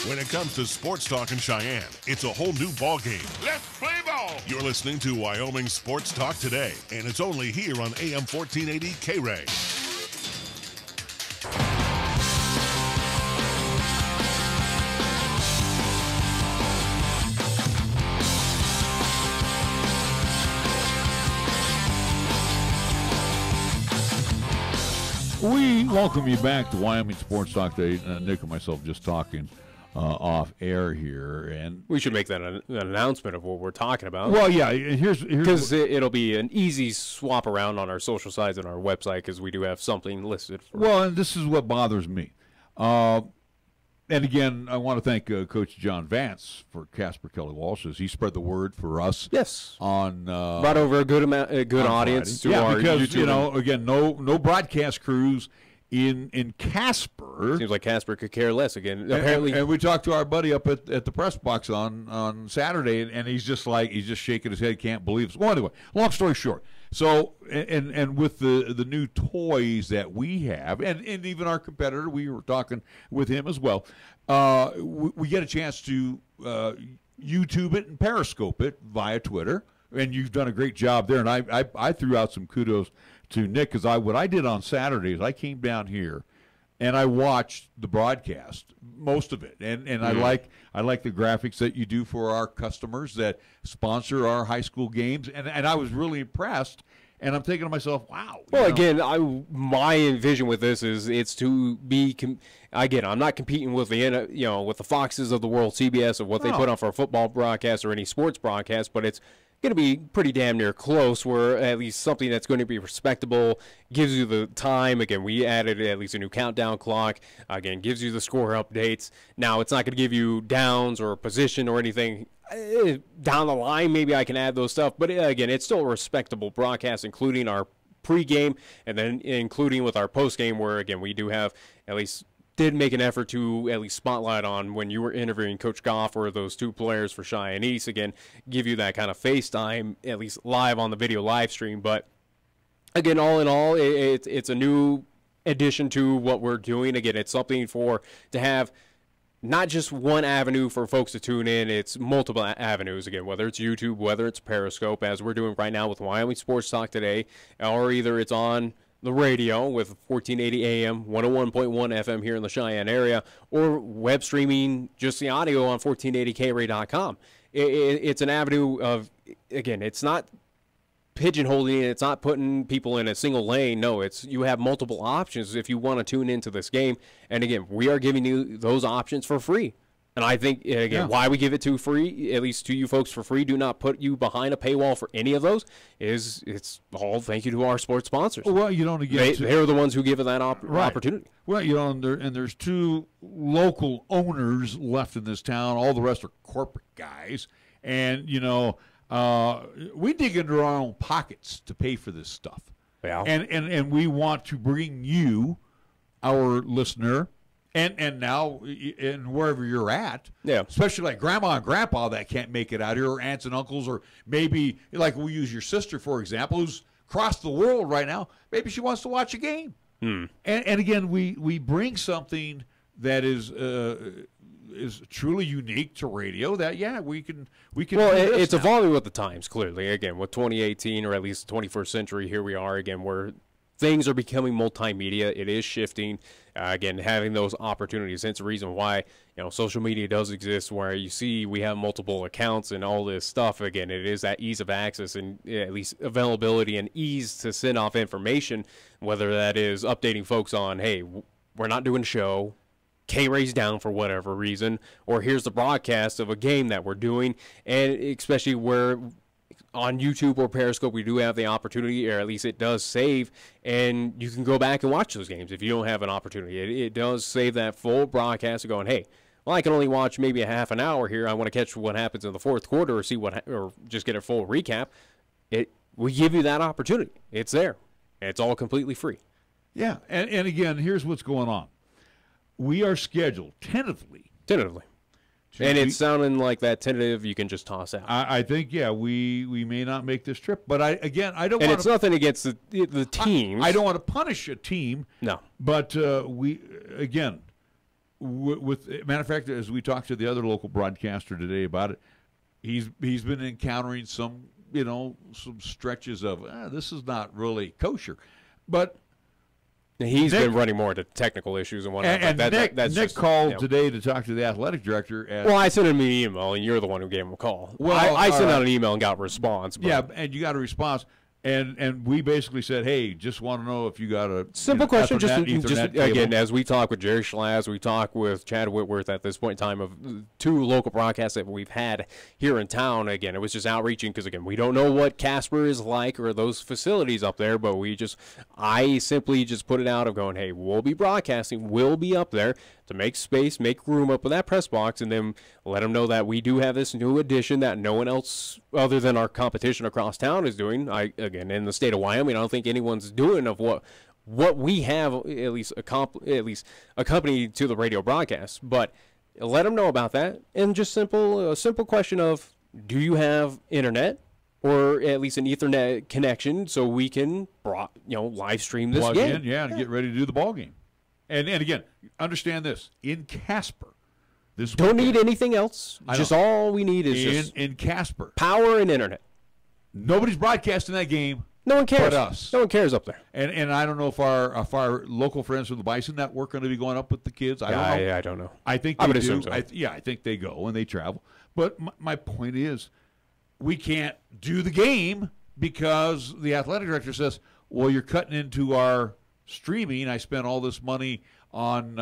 When it comes to sports talk in Cheyenne, it's a whole new ballgame. Let's play ball! You're listening to Wyoming Sports Talk today, and it's only here on AM 1480 K-Ray. We welcome you back to Wyoming Sports Talk today. Nick and myself just talking off air here, and we should make that an announcement of what we're talking about. Well, yeah, here's because it'll be an easy swap around on our social sites and our website because we do have something listed. Well, and this is what bothers me. And again, I want to thank Coach John Vance for Casper Kelly Walsh as he spread the word for us. Yes, on brought over a good audience to our because YouTube. Again, no broadcast crews in Casper. Seems like Casper could care less again. Apparently, and we talked to our buddy up at the press box on Saturday, and he's just shaking his head, can't believe it. Well, anyway, long story short. So and with the new toys that we have, and even our competitor, we were talking with him as well. We get a chance to YouTube it and Periscope it via Twitter, and you've done a great job there. And I threw out some kudos to Nick because what I did on Saturday is I came down here and I watched the broadcast, most of it, and I like the graphics that you do for our customers that sponsor our high school games, and I was really impressed. And I'm thinking to myself, wow. Well, again, my vision with this is it's to be again. I'm not competing with with the Foxes of the world, CBS, of what they put on for a football broadcast or any sports broadcast, but it's going to be pretty damn near close, where at least something that's going to be respectable, gives you the time. Again, we added at least a new countdown clock. Again, gives you the score updates. Now, it's not going to give you downs or position or anything. Down the line, maybe I can add those stuff. But again, it's still a respectable broadcast, including our pregame and then including with our postgame, where, again, we do have at least did make an effort to at least spotlight on when you were interviewing Coach Goff or those two players for Cheyenne East. Again, give you that kind of FaceTime, at least live on the video live stream. But again, all in all, it's a new addition to what we're doing. Again, it's something to have not just one avenue for folks to tune in. It's multiple avenues, again, whether it's YouTube, whether it's Periscope, as we're doing right now with Wyoming Sports Talk today, or either it's on the radio with 1480 AM, 101.1 FM here in the Cheyenne area, or web streaming just the audio on 1480kray.com. It's an avenue of, again, it's not pigeonholing, it's not putting people in a single lane. No, you have multiple options if you want to tune into this game. And again, we are giving you those options for free. And I think, again, why we give it to free, at least to you folks for free, do not put you behind a paywall for any of those, it's all thank you to our sports sponsors. Well, they're the ones who give it that opportunity. Well, there's two local owners left in this town. All the rest are corporate guys. And, we dig into our own pockets to pay for this stuff. Yeah. And we want to bring you, our listener, And now, and wherever you're at, yeah, especially like grandma and grandpa that can't make it out here, or aunts and uncles, or maybe like we'll use your sister, for example, who's across the world right now. Maybe she wants to watch a game. And again, we bring something that is truly unique to radio that, we can. Well, it's evolving with the times, clearly. Again, with 2018, or at least the 21st century, here we are again, where things are becoming multimedia. It is shifting. Again, having those opportunities. It's the reason why social media does exist, where you see we have multiple accounts and all this stuff. Again, it is that ease of access and at least availability and ease to send off information, whether that is updating folks on, hey, we're not doing a show, K-Ray's down for whatever reason, or here's the broadcast of a game that we're doing, and especially where on YouTube or Periscope, we do have the opportunity, or at least it does save, and you can go back and watch those games if you don't have an opportunity. It does save that full broadcast of going, hey, well, I can only watch maybe a half an hour here. I want to catch what happens in the fourth quarter, or just get a full recap. We give you that opportunity. It's there. It's all completely free. Yeah, and again, here's what's going on. We are scheduled tentatively. And it's sounding like that tentative you can just toss out. I think, we may not make this trip. But I don't want to... And it's nothing against the teams. I don't want to punish a team. No. But with matter of fact, as we talked to the other local broadcaster today about it, he's been encountering some stretches of, this is not really kosher. But... He's been running more into technical issues and whatnot. And Nick called today to talk to the athletic director. Well, I sent him an email, and you're the one who gave him a call. Well, I sent out an email and got a response. But. Yeah, and you got a response. And we basically said, hey, just want to know if you got a simple question. Ethernet Just again, as we talk with Jerry Schlaz, we talk with Chad Whitworth at this point in time of two local broadcasts that we've had here in town. Again, it was just outreaching because again, we don't know what Casper is like or those facilities up there, but I simply just put it out of going, hey, we'll be broadcasting, we'll be up there to make space, make room up with that press box, and then let them know that we do have this new addition that no one else other than our competition across town is doing. Again, in the state of Wyoming, I don't think anyone's doing of what we have at least accompanied to the radio broadcast. But let them know about that, and just a simple question of, do you have internet? Or at least an Ethernet connection so we can live stream this game. And get ready to do the ball game. And again, understand this. In Casper, don't need anything else. Just all we need is in Casper, power and internet. Nobody's broadcasting that game. No one cares. But us. No one cares up there. And I don't know if our local friends from the Bison Network are going to be going up with the kids. I don't know. I think they would do. Assume so. I think they go and they travel. But my point is, we can't do the game because the athletic director says, well, you're cutting into our streaming. I spent all this money on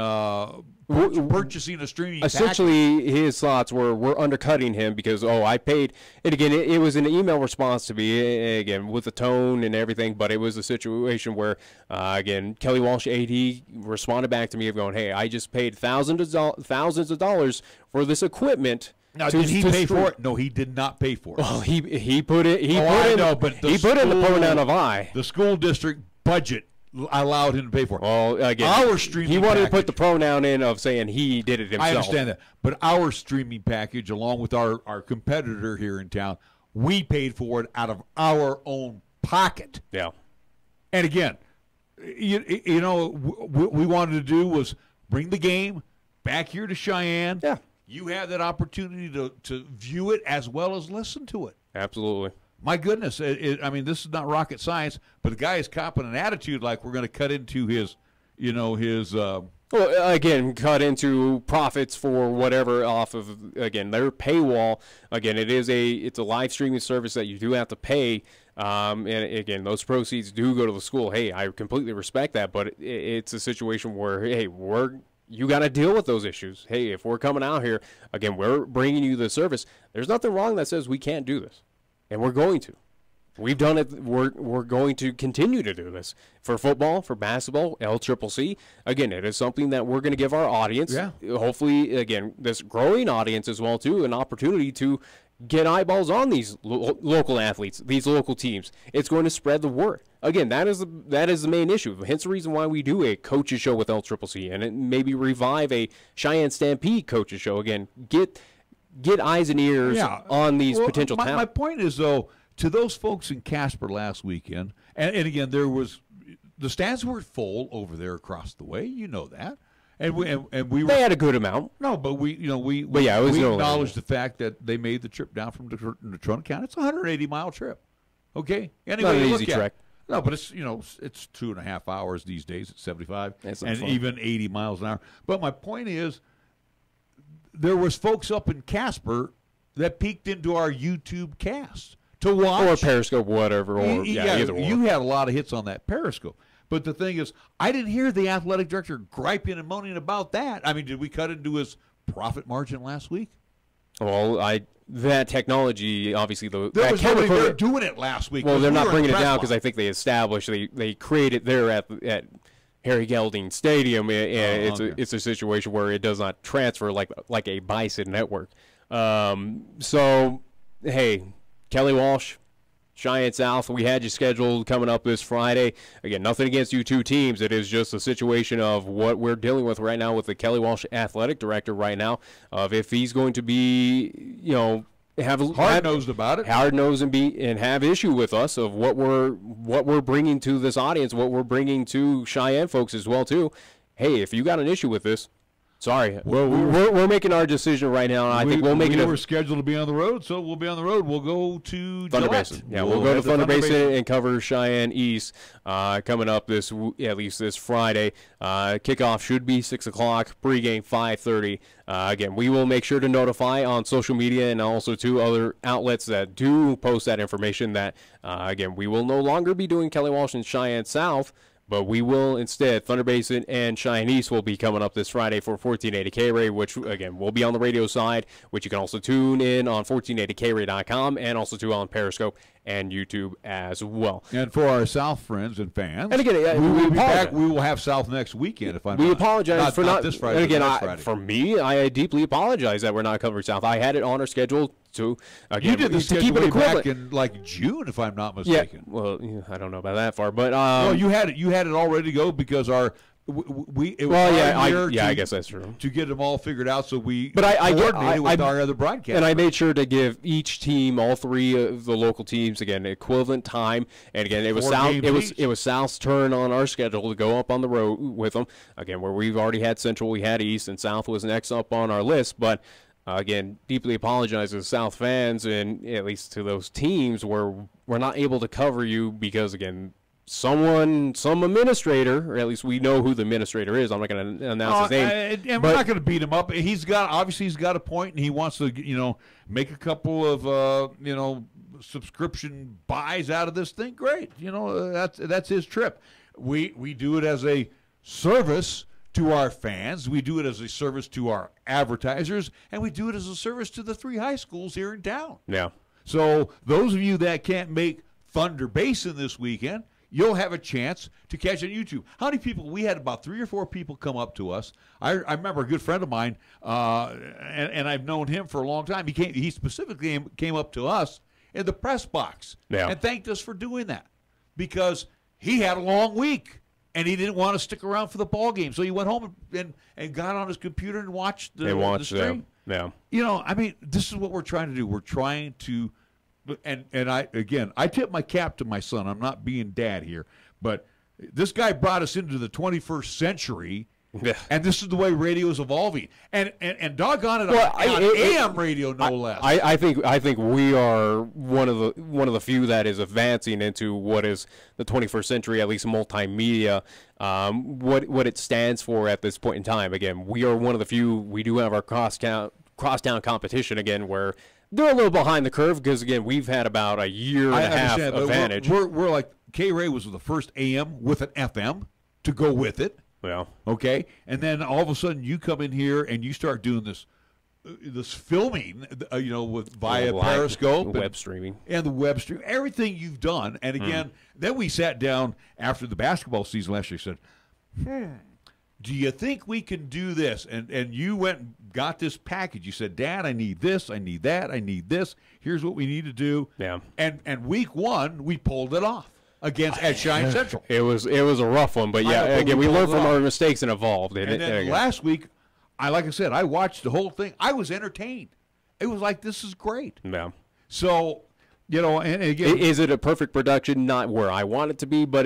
purchasing a streaming essentially package. His thoughts were, we're undercutting him because I paid. And again, it was an email response to me, again, with the tone and everything, but it was a situation where again, Kelly Walsh AD responded back to me of going, hey, I just paid thousands of dollars for this equipment. Now, did he pay for it? No, he did not pay for it. Well, he put it. He put in the pronoun of I. The school district budget allowed him to pay for it. Well, again, our streaming he wanted package, to put the pronoun in of saying he did it himself. I understand that, but our streaming package, along with our competitor here in town, we paid for it out of our own pocket. Yeah. And again, what we wanted to do was bring the game back here to Cheyenne. Yeah. You have that opportunity to view it as well as listen to it. Absolutely. My goodness, I mean, this is not rocket science, but the guy is copping an attitude like we're going to cut into his. Well, again, cut into profits for whatever off of, again, their paywall. Again, it's a live streaming service that you do have to pay. And again, those proceeds do go to the school. Hey, I completely respect that, but it's a situation where, hey, you got to deal with those issues. Hey, if we're coming out here, again, we're bringing you the service. There's nothing wrong that says we can't do this, and we're going to. We've done it. We're going to continue to do this for football, for basketball, LCCC. Again, it is something that we're going to give our audience, hopefully, again, this growing audience as well, too, an opportunity to get eyeballs on these local athletes, these local teams. It's going to spread the word. Again, that is the main issue. Hence the reason why we do a coaches show with LCCC, and it maybe revive a Cheyenne Stampede coaches show. Again, get eyes and ears on these potential talents. My point is, though, to those folks in Casper last weekend, and again, the stands were full over there across the way. You know that. They had a good amount. No, but we acknowledge the fact that they made the trip down from Natrona County. It's a 180-mile trip. Okay, anyway, not an easy trek. No, but it's 2.5 hours these days at 75, and even 80 miles an hour. But my point is, there was folks up in Casper that peeked into our YouTube cast to watch, or Periscope, whatever, or either one. You had a lot of hits on that Periscope. But the thing is, I didn't hear the athletic director griping and moaning about that. I mean, did we cut into his profit margin last week? Well, that technology, obviously, they're doing it last week. Well, they're not bringing it down because I think they established they created there at Harry Gelding Stadium, and it's a situation where it does not transfer like a Bison network. So, hey, Kelly Walsh, Cheyenne South, we had you scheduled coming up this Friday. Again, nothing against you two teams. It is just a situation of what we're dealing with right now with the Kelly Walsh athletic director right now, of if he's going to be, hard-nosed about it, hard-nosed and have issue with us of what we're bringing to this audience, what we're bringing to Cheyenne folks as well too. Hey, if you got an issue with this, sorry. Well, we're making our decision right now, and I think we'll make it. We're scheduled to be on the road, so we'll be on the road. We'll go to Thunder Basin. Yeah, we'll go to Thunder Basin and cover Cheyenne East coming up at least this Friday. Kickoff should be 6 o'clock. Pregame 5:30. Again, we will make sure to notify on social media and also to other outlets that do post that information that again, we will no longer be doing Kelly Walsh and Cheyenne South. But we will instead, Thunder Basin and Cheyenne East will be coming up this Friday for 1480 K-Ray, which, again, will be on the radio side, which you can also tune in on 1480kray.com and also tune on Periscope and YouTube as well. And for our South friends and fans, and again, we will be back. We will have South next weekend. We apologize for not this Friday. And again, for me, I deeply apologize that we're not covering South. I had it on our schedule to again. You did the schedule way back in June, if I'm not mistaken. Yeah, well, I don't know about that far, but no, you had it all ready to go because our. I guess that's true. To get them all figured out, so we coordinated with our other broadcast. And I made sure to give each team, all three of the local teams, again, equivalent time. And again, it was South's turn on our schedule to go up on the road with them. Again, where we've already had Central, we had East, and South was next up on our list. But again, deeply apologize to the South fans and at least to those teams where we're not able to cover you because again. Some administrator, or at least we know who the administrator is. I'm not going to announce his name. And we're not going to beat him up. He's got a point, and he wants to, make a couple of, subscription buys out of this thing. Great, that's his trip. We do it as a service to our fans. We do it as a service to our advertisers, and we do it as a service to the 3 high schools here in town. Yeah. So those of you that can't make Thunder Basin this weekend, you'll have a chance to catch it on YouTube. How many people? We had about 3 or 4 people come up to us. I remember a good friend of mine, and I've known him for a long time. He specifically came up to us in the press box and thanked us for doing that because he had a long week and he didn't want to stick around for the ball game. So he went home and got on his computer and watched the stream. Yeah. This is what we're trying to do. We're trying to. And I tip my cap to my son. I'm not being dad here, but this guy brought us into the 21st century, and this is the way radio is evolving. And doggone it, on AM radio, no less. I think we are one of the few that is advancing into what is the 21st century, at least multimedia. What it stands for at this point in time. Again, we are one of the few. We do have our crosstown competition again, where. They're a little behind the curve because, again, we've had about a year and a half advantage. We're like K-Ray was the first AM with an FM to go with it. Well, okay, and then all of a sudden you come in here and you start doing this filming, via Periscope, web streaming, and the web stream, everything you've done. And again, then we sat down after the basketball season last year and said, do you think we can do this? And you went and got this package. You said, Dad, I need this, I need that, I need this. Here's what we need to do. Yeah. And week one, we pulled it off against at Cheyenne Central. It was a rough one, but again, we learned from our mistakes and evolved. And then last week, like I said, I watched the whole thing. I was entertained. It was like, this is great. Yeah. So, and again, is it a perfect production? Not where I want it to be, but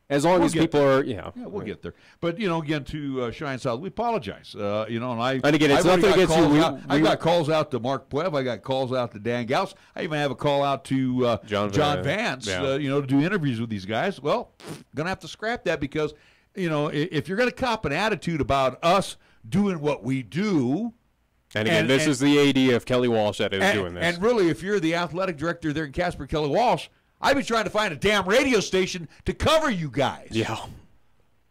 as long as people are, we'll get there. But again, to Cheyenne South, we apologize. And again, it's nothing against you. I got calls out to Mark Puev. I got calls out to Dan Gauss. I even have a call out to John Vance. To do interviews with these guys. Well, gonna have to scrap that because if you're gonna cop an attitude about us doing what we do. And again, this is the AD of Kelly Walsh that is doing this. And really, if you're the athletic director there in Casper, Kelly Walsh, I've been trying to find a damn radio station to cover you guys. Yeah.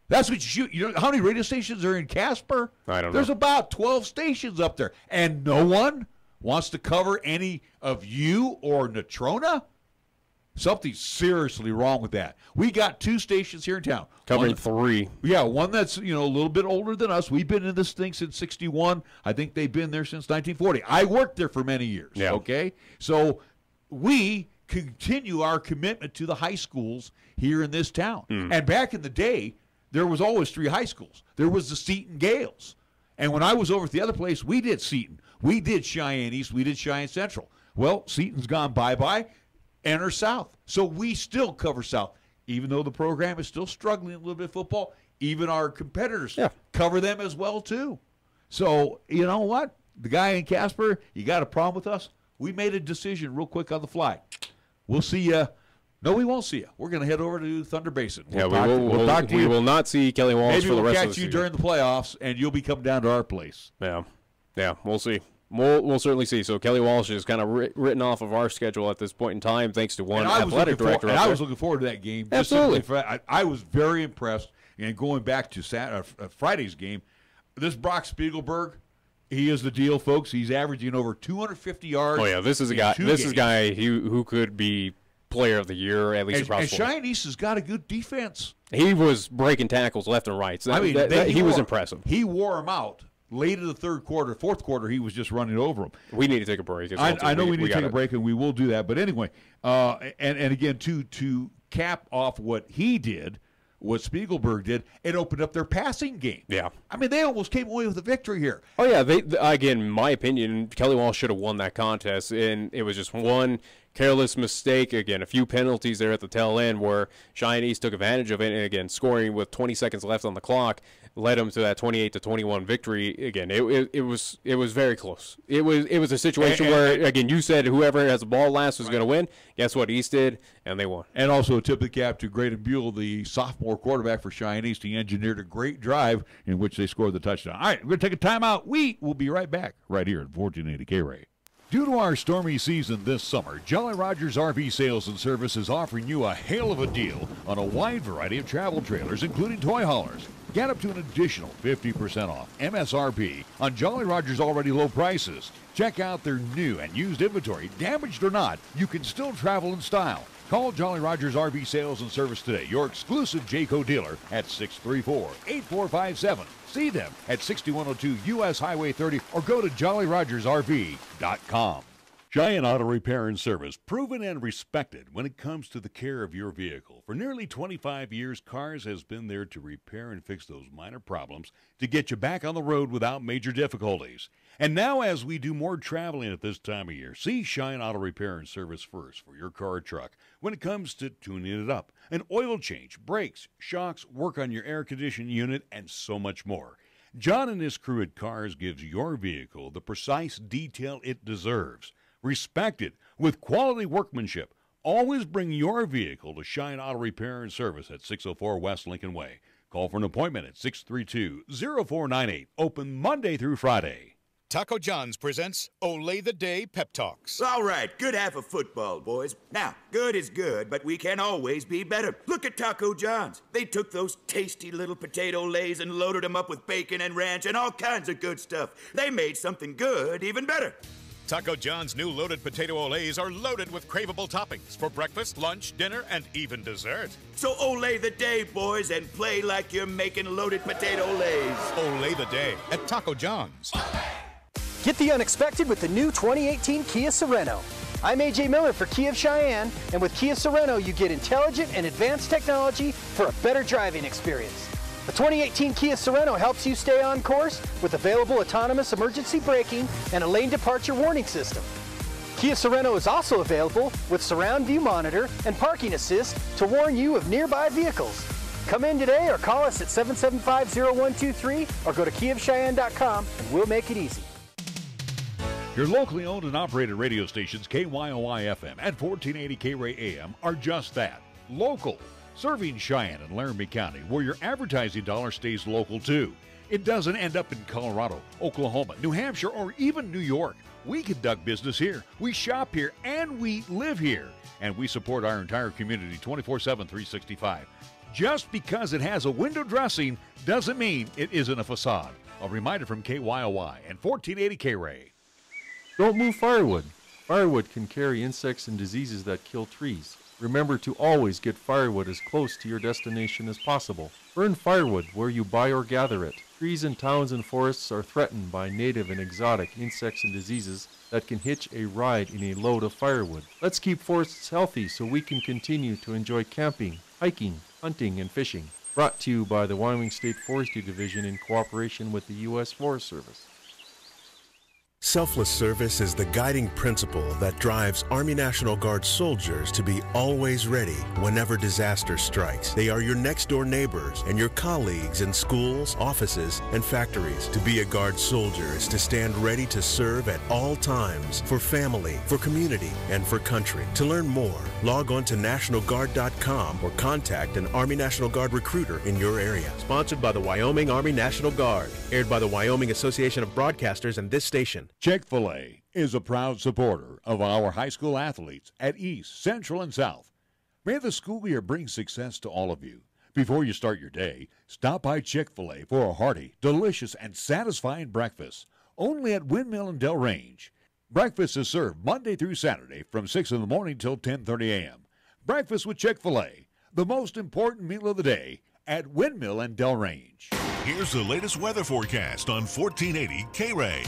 That's what you shoot. You know how many radio stations are in Casper? I don't know. There's about 12 stations up there. And no one wants to cover any of you or Natrona? Something's seriously wrong with that. We got 2 stations here in town. Covering 3. Yeah, one that's, a little bit older than us. We've been in this thing since 61. I think they've been there since 1940. I worked there for many years, okay? So we continue our commitment to the high schools here in this town. And back in the day, there was always 3 high schools. There was the Seton Gales. And when I was over at the other place, we did Seton. We did Cheyenne East. We did Cheyenne Central. Well, Seton's gone bye-bye. Enter South. So we still cover South. Even though the program is still struggling a little bit of football, even our competitors cover them as well, too. So, you know what? The guy in Casper, you got a problem with us? We made a decision real quick on the fly. We'll see you. No, we won't see you. We're going to head over to Thunder Basin. We will not see Kelly Walsh for the rest of the season. Maybe we'll catch you during the playoffs, and you'll be coming down to our place. Yeah, we'll see. We'll certainly see. So Kelly Walsh is kind of written off of our schedule at this point in time, thanks to one athletic director. And I was looking forward to that game. Absolutely. I was very impressed. And going back to Friday's game, this Brock Spiegelberg, he is the deal, folks. He's averaging over 250 yards. Oh yeah, this is a guy. This is a guy who could be player of the year at least across the board. And Cheyenne East has got a good defense. He was breaking tackles left and right. So he was impressive. He wore them out. Late in the fourth quarter, he was just running over them. We need to take a break. I know we need to take a break, and we will do that. But anyway, and again, to cap off what he did, what Spiegelberg did, it opened up their passing game. Yeah. I mean, they almost came away with a victory here. Oh, yeah. Again, in my opinion, Kelly Walsh should have won that contest, and it was just one careless mistake. Again, a few penalties there at the tail end where Cheyenne East took advantage of it, and again, scoring with 20 seconds left on the clock led them to that 28-21 victory. Again, it was very close. It was a situation where, again, you said whoever has the ball last was going to win. Guess what? East did, and they won. And also tip the cap to Graydon Buell, the sophomore quarterback for Cheyenne East. He engineered a great drive in which they scored the touchdown. All right, we're going to take a timeout. We will be right back right here at 1480 K-Ray. Due to our stormy season this summer, Jolly Rogers RV Sales and Service is offering you a hail of a deal on a wide variety of travel trailers, including toy haulers. Get up to an additional 50% off MSRP on Jolly Rogers' already low prices. Check out their new and used inventory. Damaged or not, you can still travel in style. Call Jolly Rogers RV Sales and Service today, your exclusive Jayco dealer at 634-8457. See them at 6102 U.S. Highway 30 or go to jollyrogersrv.com. Cheyenne Auto Repair and Service, proven and respected when it comes to the care of your vehicle. For nearly 25 years, Cars has been there to repair and fix those minor problems to get you back on the road without major difficulties. And now, as we do more traveling at this time of year, see Cheyenne Auto Repair and Service first for your car or truck when it comes to tuning it up. An oil change, brakes, shocks, work on your air conditioning unit, and so much more. John and his crew at Cars gives your vehicle the precise detail it deserves. Respected with quality workmanship. Always bring your vehicle to Cheyenne Auto Repair and Service at 604 West Lincoln Way. Call for an appointment at 632-0498. Open Monday through Friday. Taco John's presents Olay the Day Pep Talks. All right, good half of football, boys. Now, good is good, but we can always be better. Look at Taco John's. They took those tasty little potato lays and loaded them up with bacon and ranch and all kinds of good stuff. They made something good even better. Taco John's new loaded potato olays are loaded with craveable toppings for breakfast, lunch, dinner, and even dessert. So olay the day, boys, and play like you're making loaded potato olays. Olay the day at Taco John's. Get the unexpected with the new 2018 Kia Sorento. I'm AJ Miller for Kia of Cheyenne, and with Kia Sorento, you get intelligent and advanced technology for a better driving experience. The 2018 Kia Sorento helps you stay on course with available autonomous emergency braking and a lane departure warning system. Kia Sorento is also available with surround view monitor and parking assist to warn you of nearby vehicles. Come in today or call us at 775-0123 or go to KiaofCheyenne.com and we'll make it easy. Your locally owned and operated radio stations, KYOI FM and 1480 K-Ray AM, are just that, local. Serving Cheyenne and Laramie County, where your advertising dollar stays local too. It doesn't end up in Colorado, Oklahoma, New Hampshire, or even New York. We conduct business here, we shop here, and we live here. And we support our entire community 24/7, 365. Just because it has a window dressing doesn't mean it isn't a facade. A reminder from KYOI and 1480 K-Ray. Don't move firewood. Firewood can carry insects and diseases that kill trees. Remember to always get firewood as close to your destination as possible. Burn firewood where you buy or gather it. Trees in towns and forests are threatened by native and exotic insects and diseases that can hitch a ride in a load of firewood. Let's keep forests healthy so we can continue to enjoy camping, hiking, hunting, and fishing. Brought to you by the Wyoming State Forestry Division in cooperation with the U.S. Forest Service. Selfless service is the guiding principle that drives Army National Guard soldiers to be always ready whenever disaster strikes. They are your next-door neighbors and your colleagues in schools, offices, and factories. To be a Guard soldier is to stand ready to serve at all times for family, for community, and for country. To learn more, log on to NationalGuard.com or contact an Army National Guard recruiter in your area. Sponsored by the Wyoming Army National Guard. Aired by the Wyoming Association of Broadcasters and this station. Chick-fil-A is a proud supporter of our high school athletes at East, Central, and South. May the school year bring success to all of you. Before you start your day, stop by Chick-fil-A for a hearty, delicious, and satisfying breakfast. Only at Windmill and Del Range. Breakfast is served Monday through Saturday from 6 in the morning till 10:30 a.m. Breakfast with Chick-fil-A, the most important meal of the day at Windmill and Del Range. Here's the latest weather forecast on 1480 K-Ray.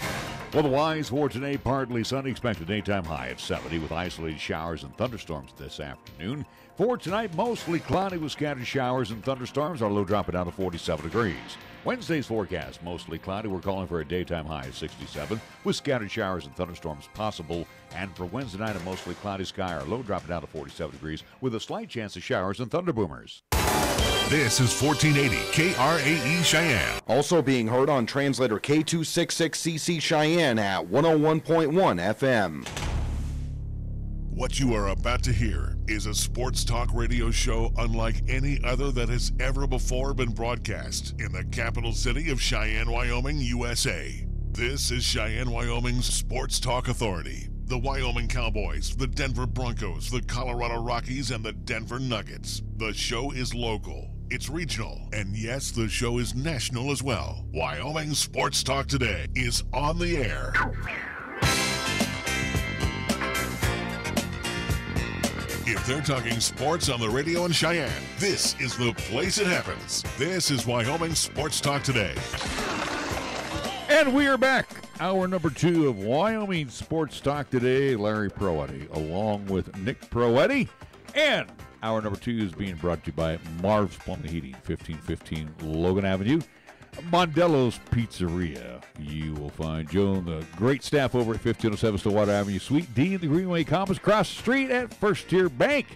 Otherwise, for today, partly sunny, expected daytime high of 70 with isolated showers and thunderstorms this afternoon. For tonight, mostly cloudy with scattered showers and thunderstorms. Our low dropping down to 47 degrees. Wednesday's forecast, mostly cloudy. We're calling for a daytime high of 67 with scattered showers and thunderstorms possible. And for Wednesday night, a mostly cloudy sky. Our low dropping down to 47 degrees with a slight chance of showers and thunderboomers. This is 1480 KRAE Cheyenne. Also being heard on translator K266CC Cheyenne at 101.1 FM. What you are about to hear is a sports talk radio show unlike any other that has ever before been broadcast in the capital city of Cheyenne, Wyoming, USA. This is Cheyenne, Wyoming's Sports Talk Authority. The Wyoming Cowboys, the Denver Broncos, the Colorado Rockies, and the Denver Nuggets. The show is local, it's regional, and yes, the show is national as well. Wyoming Sports Talk Today is on the air. If they're talking sports on the radio in Cheyenne, this is the place it happens. This is Wyoming Sports Talk Today. And we are back. Hour number 2 of Wyoming Sports Talk Today. Larry Proetti along with Nick Proetti. And hour number 2 is being brought to you by Marv's Plumbing Heating, 1515 Logan Avenue. Mondello's Pizzeria. You will find Joe and the great staff over at 1507 Stillwater Avenue, Suite D in the Greenway Commons, across the street at First Tier Bank.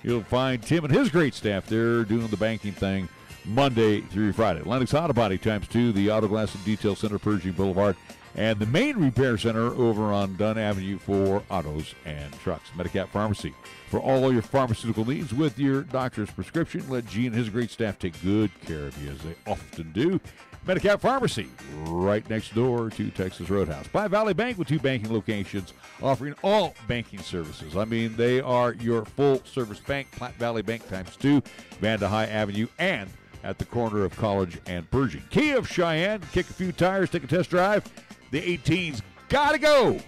You'll find Tim and his great staff there doing the banking thing Monday through Friday. Lennox Auto Body ×2, the Auto Glass and Detail Center, Pershing Boulevard, and the main repair center over on Dunn Avenue for autos and trucks. Medicap Pharmacy. For all your pharmaceutical needs with your doctor's prescription, let Gene and his great staff take good care of you, as they often do. Medicap Pharmacy, right next door to Texas Roadhouse. By Valley Bank with 2 banking locations offering all banking services. I mean, they are your full-service bank, Platte Valley Bank ×2, Vanda High Avenue, and at the corner of College and Pershing. Kia of Cheyenne, kick a few tires, take a test drive. The 18's got to go.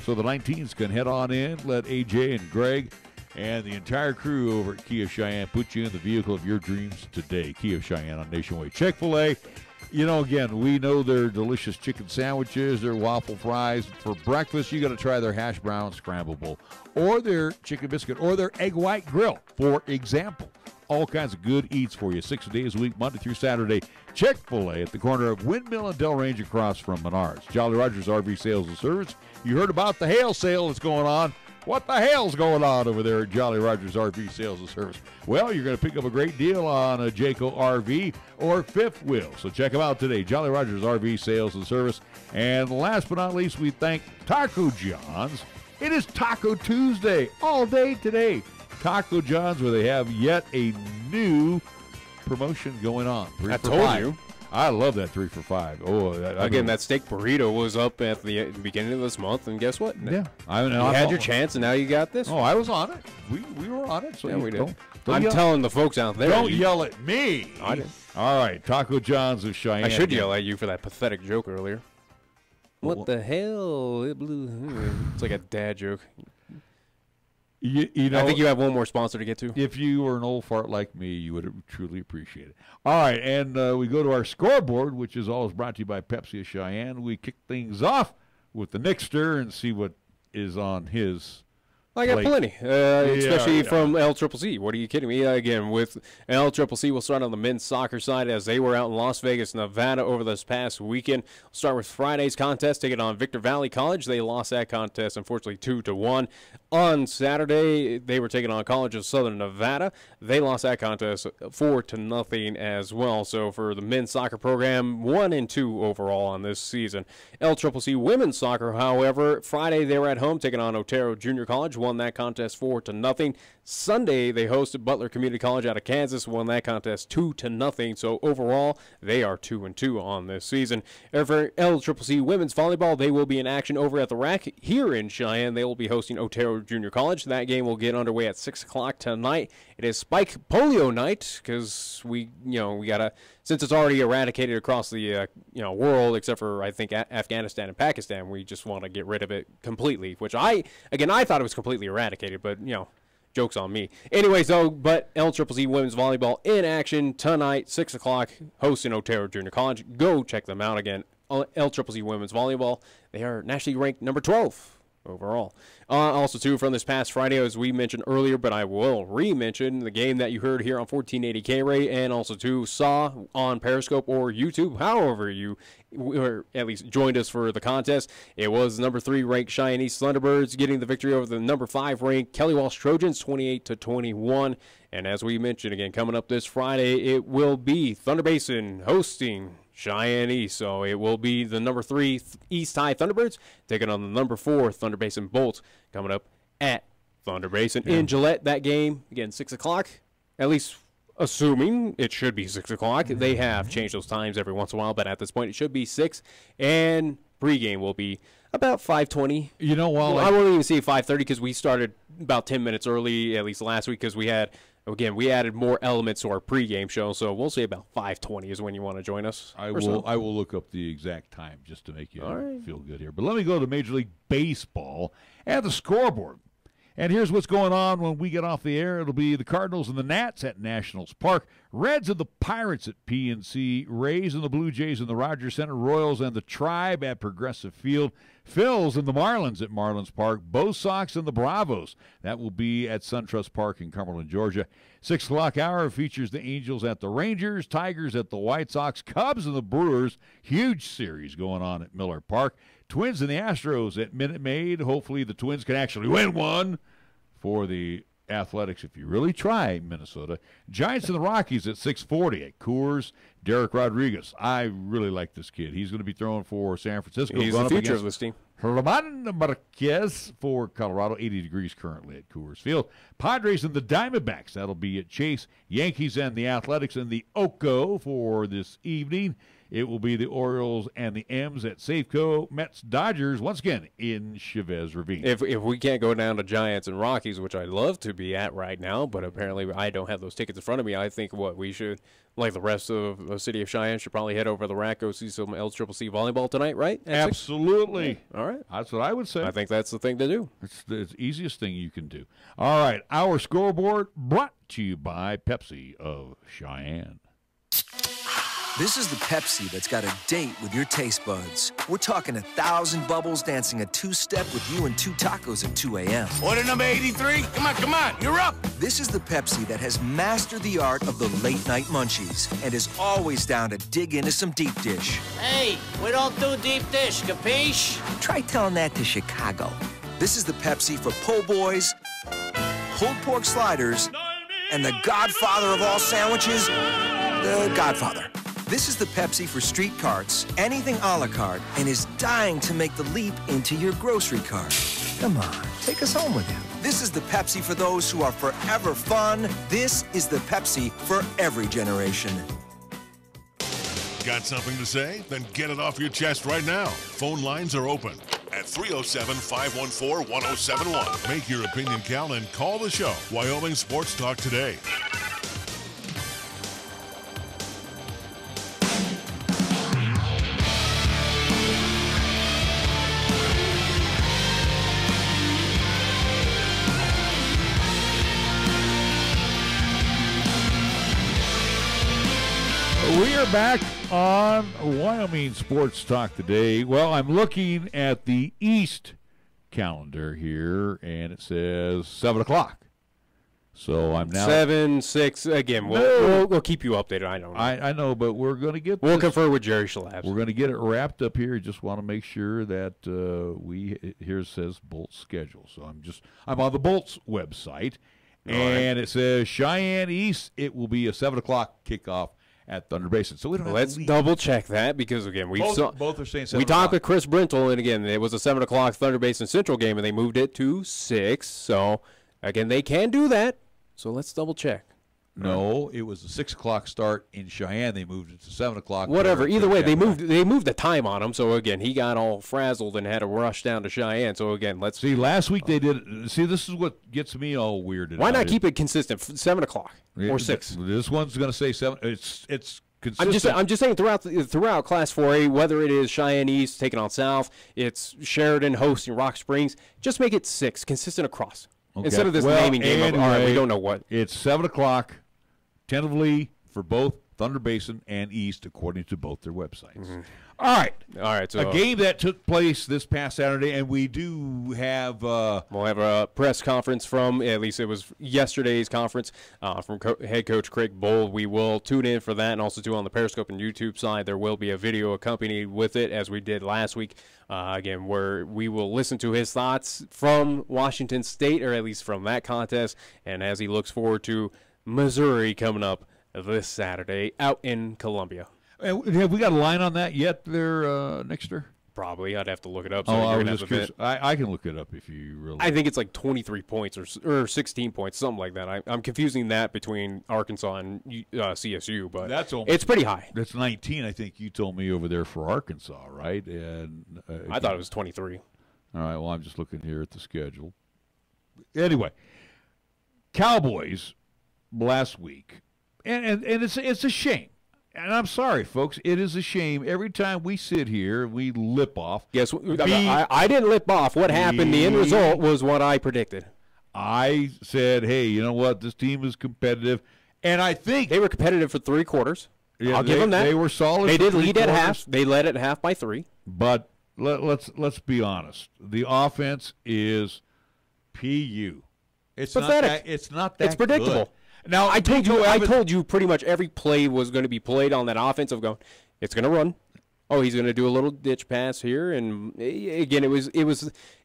so the 19s can head on in, let AJ and Greg and the entire crew over at Kia Cheyenne put you in the vehicle of your dreams today. Kia Cheyenne on Nationwide. Chick-fil-A, you know, again, we know their delicious chicken sandwiches, their waffle fries. For breakfast, you got to try their hash brown scramble bowl or their chicken biscuit or their egg white grill, for example. All kinds of good eats for you 6 days a week, Monday through Saturday. Chick-fil-A at the corner of Windmill and Delrange across from Menards. Jolly Rogers RV Sales and Service. You heard about the hail sale that's going on. What the hell's going on over there at Jolly Rogers RV Sales and Service? Well, you're going to pick up a great deal on a Jayco RV or fifth wheel. So check them out today, Jolly Rogers RV Sales and Service. And last but not least, we thank Taco John's. It is Taco Tuesday all day today. Taco John's, where they have yet a new promotion going on. I told you. I love that 3 for $5. Oh, again, that steak burrito was up at the beginning of this month, and guess what? Yeah, you had your chance, and now you got this. Oh, I was on it. We were on it. So yeah, we did. Don't I'm telling the folks out there. Don't yell at me. I did. All right, Taco John's of Cheyenne. I should yell at you for that pathetic joke earlier. What the hell? It's like a dad joke. You know, I think you have one more sponsor to get to. If you were an old fart like me, you would truly appreciate it. All right, and we go to our scoreboard, which is always brought to you by Pepsi of Cheyenne. We kick things off with the Nickster and see what is on his I got plate. plenty, especially from LCCC. What are you kidding me? Again, with LCCC, we'll start on the men's soccer side as they were out in Las Vegas, Nevada over this past weekend. We'll start with Friday's contest, taking on Victor Valley College. They lost that contest, unfortunately, 2-1. On Saturday, they were taking on College of Southern Nevada. They lost that contest 4-0 as well. So for the men's soccer program, 1-2 overall on this season. LCCC women's soccer, however, Friday they were at home taking on Otero Junior College. Won that contest 4-0. Sunday, they hosted Butler Community College out of Kansas, won that contest 2-0. So overall, they are 2-2 on this season. And for LCCC women's volleyball, they will be in action over at the Rack here in Cheyenne. They will be hosting Otero Junior College. That game will get underway at 6 o'clock tonight. It is Spike Polio night because we gotta, since it's already eradicated across the world, except for I think Afghanistan and Pakistan, we just want to get rid of it completely. Which I thought it was completely eradicated, but joke's on me. Anyway, but LCCC women's volleyball in action tonight, 6 o'clock, hosting Otero Junior College. Go check them out again. LCCC women's volleyball. They are nationally ranked number 12 overall. Also, too, from this past Friday, as we mentioned earlier, but I will re-mention the game that you heard here on 1480 K-Ray, and also, too, saw on Periscope or YouTube, however you or at least joined us for the contest. It was number 3 ranked Cheyenne East Thunderbirds getting the victory over the number 5 ranked Kelly Walsh Trojans, 28-21. And as we mentioned, again, coming up this Friday, it will be Thunder Basin hosting Cheyenne East. So it will be the number 3 East High Thunderbirds taking on the number 4 Thunder Basin Bolts coming up at Thunder Basin in Gillette. That game, again, 6 o'clock, at least assuming it should be 6 o'clock. They have changed those times every once in a while, but at this point it should be 6. And pregame will be about 5:20. I won't even say 5:30 because we started about 10 minutes early, at least last week, because we added more elements to our pregame show. So we'll say about 5:20 is when you want to join us. I will look up the exact time just to make you feel good here. But let me go to Major League Baseball and the scoreboard. And here's what's going on when we get off the air. It'll be the Cardinals and the Nats at Nationals Park, Reds and the Pirates at PNC, Rays and the Blue Jays in the Rogers Center, Royals and the Tribe at Progressive Field, Phils and the Marlins at Marlins Park, Bo Sox and the Bravos. That will be at SunTrust Park in Cumberland, Georgia. 6 o'clock hour features the Angels at the Rangers, Tigers at the White Sox, Cubs and the Brewers. Huge series going on at Miller Park. Twins and the Astros at Minute Maid. Hopefully the Twins can actually win one for the Athletics if you really try, Minnesota. Giants and the Rockies at 6:40 at Coors. Derek Rodriguez. I really like this kid. He's going to be throwing for San Francisco. He's the future of this team. German Marquez for Colorado. 80 degrees currently at Coors Field. Padres and the Diamondbacks. That'll be at Chase. Yankees and the Athletics and the Oco for this evening. It will be the Orioles and the M's at Safeco. Mets, Dodgers, once again, in Chavez Ravine. If we can't go down to Giants and Rockies, which I'd love to be at right now, but apparently I don't have those tickets in front of me, I think we should like the rest of the city of Cheyenne, should probably head over to the rack, go see some LCCC volleyball tonight, right? Absolutely. All right. That's what I would say. I think that's the thing to do. It's the easiest thing you can do. All right. Our scoreboard brought to you by Pepsi of Cheyenne. This is the Pepsi that's got a date with your taste buds. We're talking 1,000 bubbles dancing a two-step with you and 2 tacos at 2 a.m. Order number 83. Come on, you're up. This is the Pepsi that has mastered the art of the late-night munchies and is always down to dig into some deep dish. Hey, we don't do deep dish, capiche? Try telling that to Chicago. This is the Pepsi for po' boys, pulled pork sliders, and the godfather of all sandwiches, the Godfather. This is the Pepsi for street carts, anything a la carte, and is dying to make the leap into your grocery cart. Come on, take us home with you. This is the Pepsi for those who are forever fun. This is the Pepsi for every generation. Got something to say? Then get it off your chest right now. Phone lines are open at 307-514-1071. Make your opinion count and call the show. Wyoming Sports Talk today. We are back on Wyoming Sports Talk today. Well, I'm looking at the East calendar here, and it says 7 o'clock. So I'm now 7, 6. Again, we'll keep you updated. I know, but we're going to get. We'll confer with Jerry Schlabs. We're going to get it wrapped up here. Just want to make sure that here it says Bolts schedule. So I'm on the Bolts website, and it says Cheyenne East. It will be a 7 o'clock kickoff at Thunder Basin. So we don't. Let's double check that because again both are saying 7 we talked with Chris Brintle, and again it was a 7 o'clock Thunder Basin Central game, and they moved it to 6. So again, they can do that. So let's double check. No, it was a 6 o'clock start in Cheyenne. They moved it to 7 o'clock. Whatever. Either way, they moved the time on him. So again, he got all frazzled and had to rush down to Cheyenne. So again, let's see. Last week they did. See, this is what gets me all weirded. Why not keep it consistent? 7 o'clock or 6. This one's going to say 7. It's consistent. I'm just saying throughout Class 4A, whether it is Cheyenne East taking on South, it's Sheridan hosting Rock Springs. Just make it 6, consistent across. Okay. Instead of this naming game of, all right, we don't know what. It's 7 o'clock, tentatively for both Thunder Basin and East, according to both their websites. Mm-hmm. All right. So a game that took place this past Saturday, and we do have. We'll have a press conference from, at least it was yesterday's conference, from head coach Craig Bold. We will tune in for that, and also too on the Periscope and YouTube side, there will be a video accompanied with it, as we did last week. Again, where we will listen to his thoughts from Washington State, or at least from that contest, and as he looks forward to Missouri coming up this Saturday out in Columbia. Have we got a line on that yet there, Nixter? Probably. I'd have to look it up. So I was just curious. I can look it up if you really. I think it's like 23 points or 16 points, something like that. I'm confusing that between Arkansas and CSU, but it's pretty high. That's 19, I think you told me over there for Arkansas, right? And I thought it was 23. All right, well, I'm just looking here at the schedule. Anyway, Cowboys last week, and it's a shame. And I'm sorry, folks. It is a shame. Every time we sit here, we lip off. Yes, I didn't lip off. What happened, the end result was what I predicted. I said, hey, you know what? This team is competitive. And I think they were competitive for 3 quarters. Yeah, I'll give them that. They were solid. They did lead at half. They led at half by 3. But let's be honest. The offense is PU. It's pathetic. It's not that It's predictable. Good. Now I told you pretty much every play was going to be played on that offensive going. It's going to run. Oh, he's going to do a little ditch pass here, and again,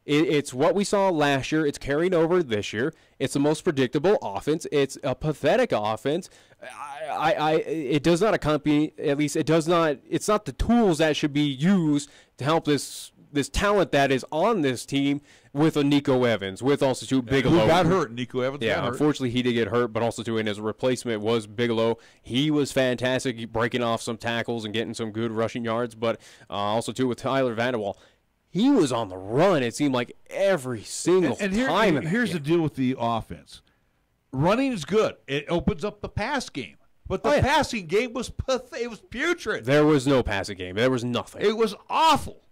it's what we saw last year. It's carried over this year. It's the most predictable offense. It's a pathetic offense. It does not accompany. At least it does not. It's not the tools that should be used to help this talent that is on this team with a Nico Evans, with also too Bigelow. Who got hurt? Nico Evans got hurt. Unfortunately he did get hurt, but also too in his replacement was Bigelow. He was fantastic, breaking off some tackles and getting some good rushing yards, but also too with Tyler Vanderwall. He was on the run, it seemed like, every single time. Here's the deal with the offense. Running is good. It opens up the pass game. But the passing game was pathetic. It was putrid. There was no passing game. There was nothing. It was awful.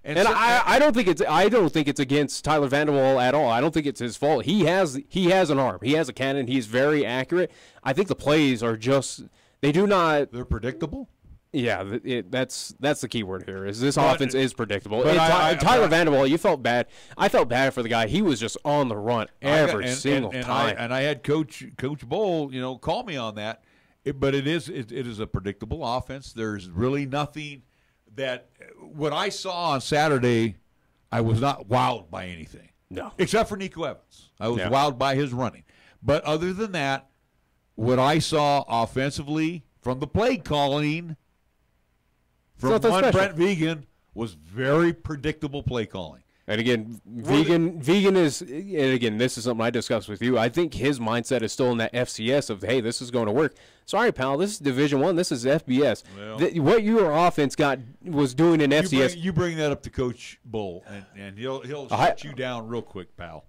And I don't think it's against Tyler Vanderwall at all. I don't think it's his fault. He has an arm. He has a cannon. He's very accurate. I think the plays are just they're predictable. Yeah, that's the key word here. Is this offense is predictable. But Tyler Vanderwall, you felt bad. I felt bad for the guy. He was just on the run every single time. I had Coach Bowl, call me on that. But it is a predictable offense. There's really nothing that what I saw on Saturday, I was not wowed by anything. No, except for Nico Evans. I was wowed by his running. But other than that, what I saw offensively from the play calling. From Brent Vegan was very predictable play calling. And again, Vegan is, and again, this is something I discussed with you. I think his mindset is still in that FCS of, hey, this is going to work. Sorry, pal, this is Division I. This is FBS. Well, what your offense was doing in FCS. You bring that up to Coach Bull, and he'll shut you down real quick, pal.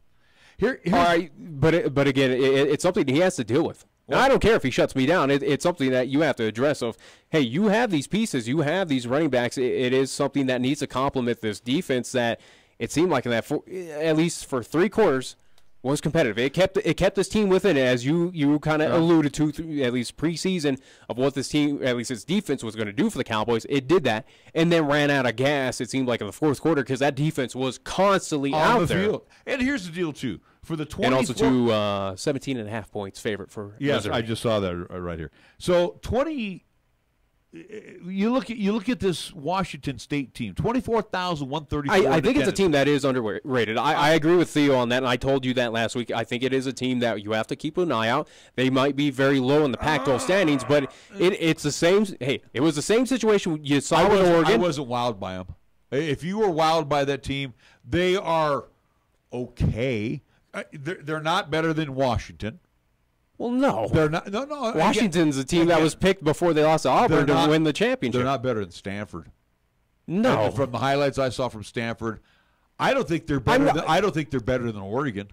All right, but again, it's something he has to deal with. Now, I don't care if he shuts me down. It's something that you have to address of, hey, you have these pieces. You have these running backs. It is something that needs to complement this defense that it seemed like at least for 3 quarters, was competitive. It kept this team within it, as you kind of alluded to, at least preseason, of what this team, at least its defense, was going to do for the Cowboys. It did that, and then ran out of gas, it seemed like, in the fourth quarter, because that defense was constantly out there. Field. And here's the deal, too. For the 24, and also to 17.5 points favorite for Missouri. I just saw that right here. So 20. You look at this Washington State team, 24,134. I think it's a team that is underrated. I agree with Theo on that, and I told you that last week. I think it is a team that you have to keep an eye out. They might be very low in the Pac-12 standings, but it's the same. Hey, it was the same situation you saw with Oregon. I wasn't wowed by them. If you were wowed by that team, they are okay. They're not better than Washington. Well, no. They're not. No. Washington's a team that was picked before they lost to Auburn to win the championship. They're not better than Stanford. No. And from the highlights I saw from Stanford, I don't think they're better. I don't think they're better than Oregon.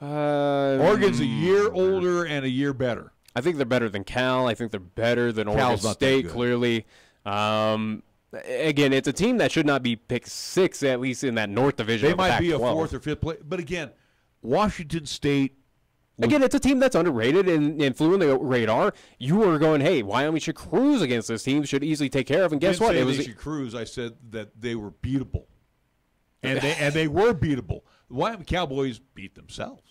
Oregon's a year older and a year better. I think they're better than Cal. I think they're better than Oregon State, clearly. Again, it's a team that should not be picked 6, at least in that North Division. They might be a 4th or 5th place. But again, Washington State. Again, it's a team that's underrated and flew in the radar. You were going, hey, Wyoming should cruise against this team, should easily take care of, and guess what? They should cruise. I said that they were beatable. And they were beatable. The Wyoming Cowboys beat themselves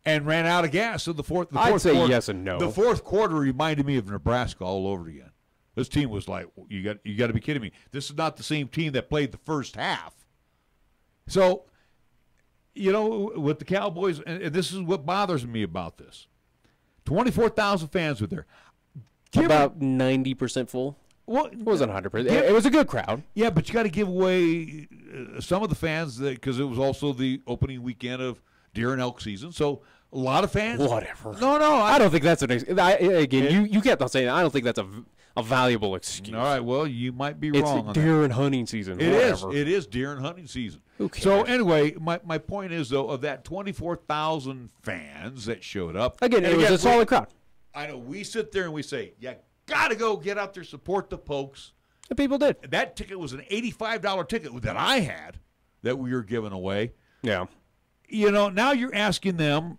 and ran out of gas in the fourth quarter. I'd say yes and no. The fourth quarter reminded me of Nebraska all over again. This team was like, you got to be kidding me. This is not the same team that played the first half. So, with the Cowboys, and this is what bothers me about this. 24,000 fans were there. About 90% full. Well, it wasn't 100%. It was a good crowd. Yeah, but you got to give away some of the fans because it was also the opening weekend of deer and elk season. So a lot of fans. Whatever. No. I don't think that's you kept on saying that. I don't think that's a valuable excuse. All right. Well, you might be wrong. It's deer and hunting season. It is deer and hunting season. So anyway, my point is, though, of that 24,000 fans that showed up. Again, it was a solid crowd. I know. We sit there and we say, got to go get out there, support the Pokes. And people did. That ticket was an $85 ticket that I had that we were giving away. Yeah. Now you're asking them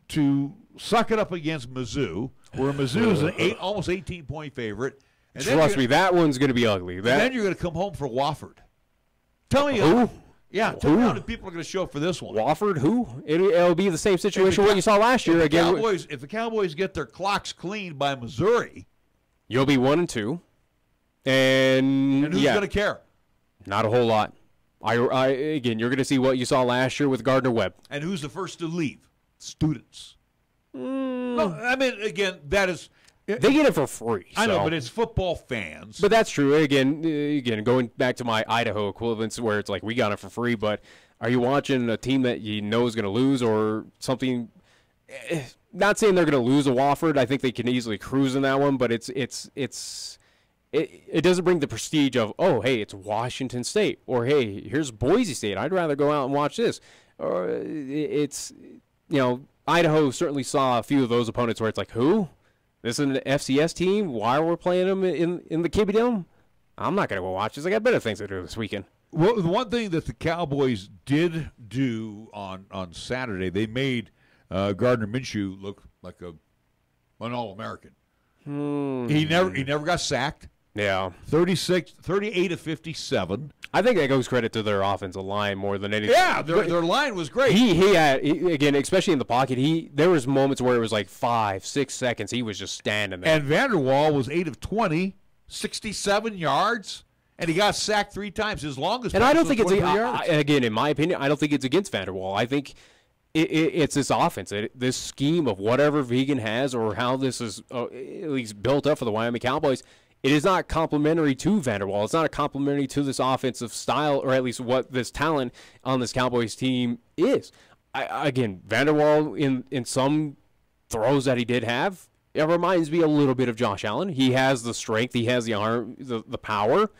to suck it up against Mizzou, where Mizzou's an almost 18-point favorite. And trust me, that one's going to be ugly. And then you're going to come home for Wofford. Tell me who? Yeah, tell me how many people are going to show up for this one. Wofford, who? It'll be the same situation what you saw last year. If the Cowboys get their clocks cleaned by Missouri, you'll be 1-2. And who's going to care? Not a whole lot. Again, you're going to see what you saw last year with Gardner-Webb. And who's the first to leave? Students. No, I mean, again, that is. They get it for free. I know, but it's football fans. But that's true. Again, going back to my Idaho equivalents, where it's like we got it for free. But are you watching a team that you know is going to lose or something? Not saying they're going to lose a Wofford. I think they can easily cruise in that one. But it doesn't bring the prestige of, oh, hey, it's Washington State, or hey, here's Boise State. I'd rather go out and watch this. Or Idaho certainly saw a few of those opponents where it's like, who? This is an FCS team. Why are we playing them in the Kibbe Dome? I'm not going to go watch this. I got better things to do this weekend. Well, the one thing that the Cowboys did do on Saturday, they made Gardner Minshew look like an All-American. He never got sacked. Yeah. 38 of 57. I think that goes credit to their offensive line more than anything. Yeah, their line was great. He had, again, especially in the pocket, there was moments where it was like 5-6 seconds. He was just standing there. And Vanderwall was 8 of 20, 67 yards, and he got sacked 3 times. His longest and I don't think it's yards. Again, in my opinion, I don't think it's against Vanderwall. I think it's this offense, this scheme of whatever Vegan has or how this is at least built up for the Wyoming Cowboys. It is not complimentary to Vanderwall. It's not a complimentary to this offensive style, or at least what this talent on this Cowboys team is. Again, Vanderwall in some throws that he did have, it reminds me a little bit of Josh Allen. He has the strength, he has the arm, the power,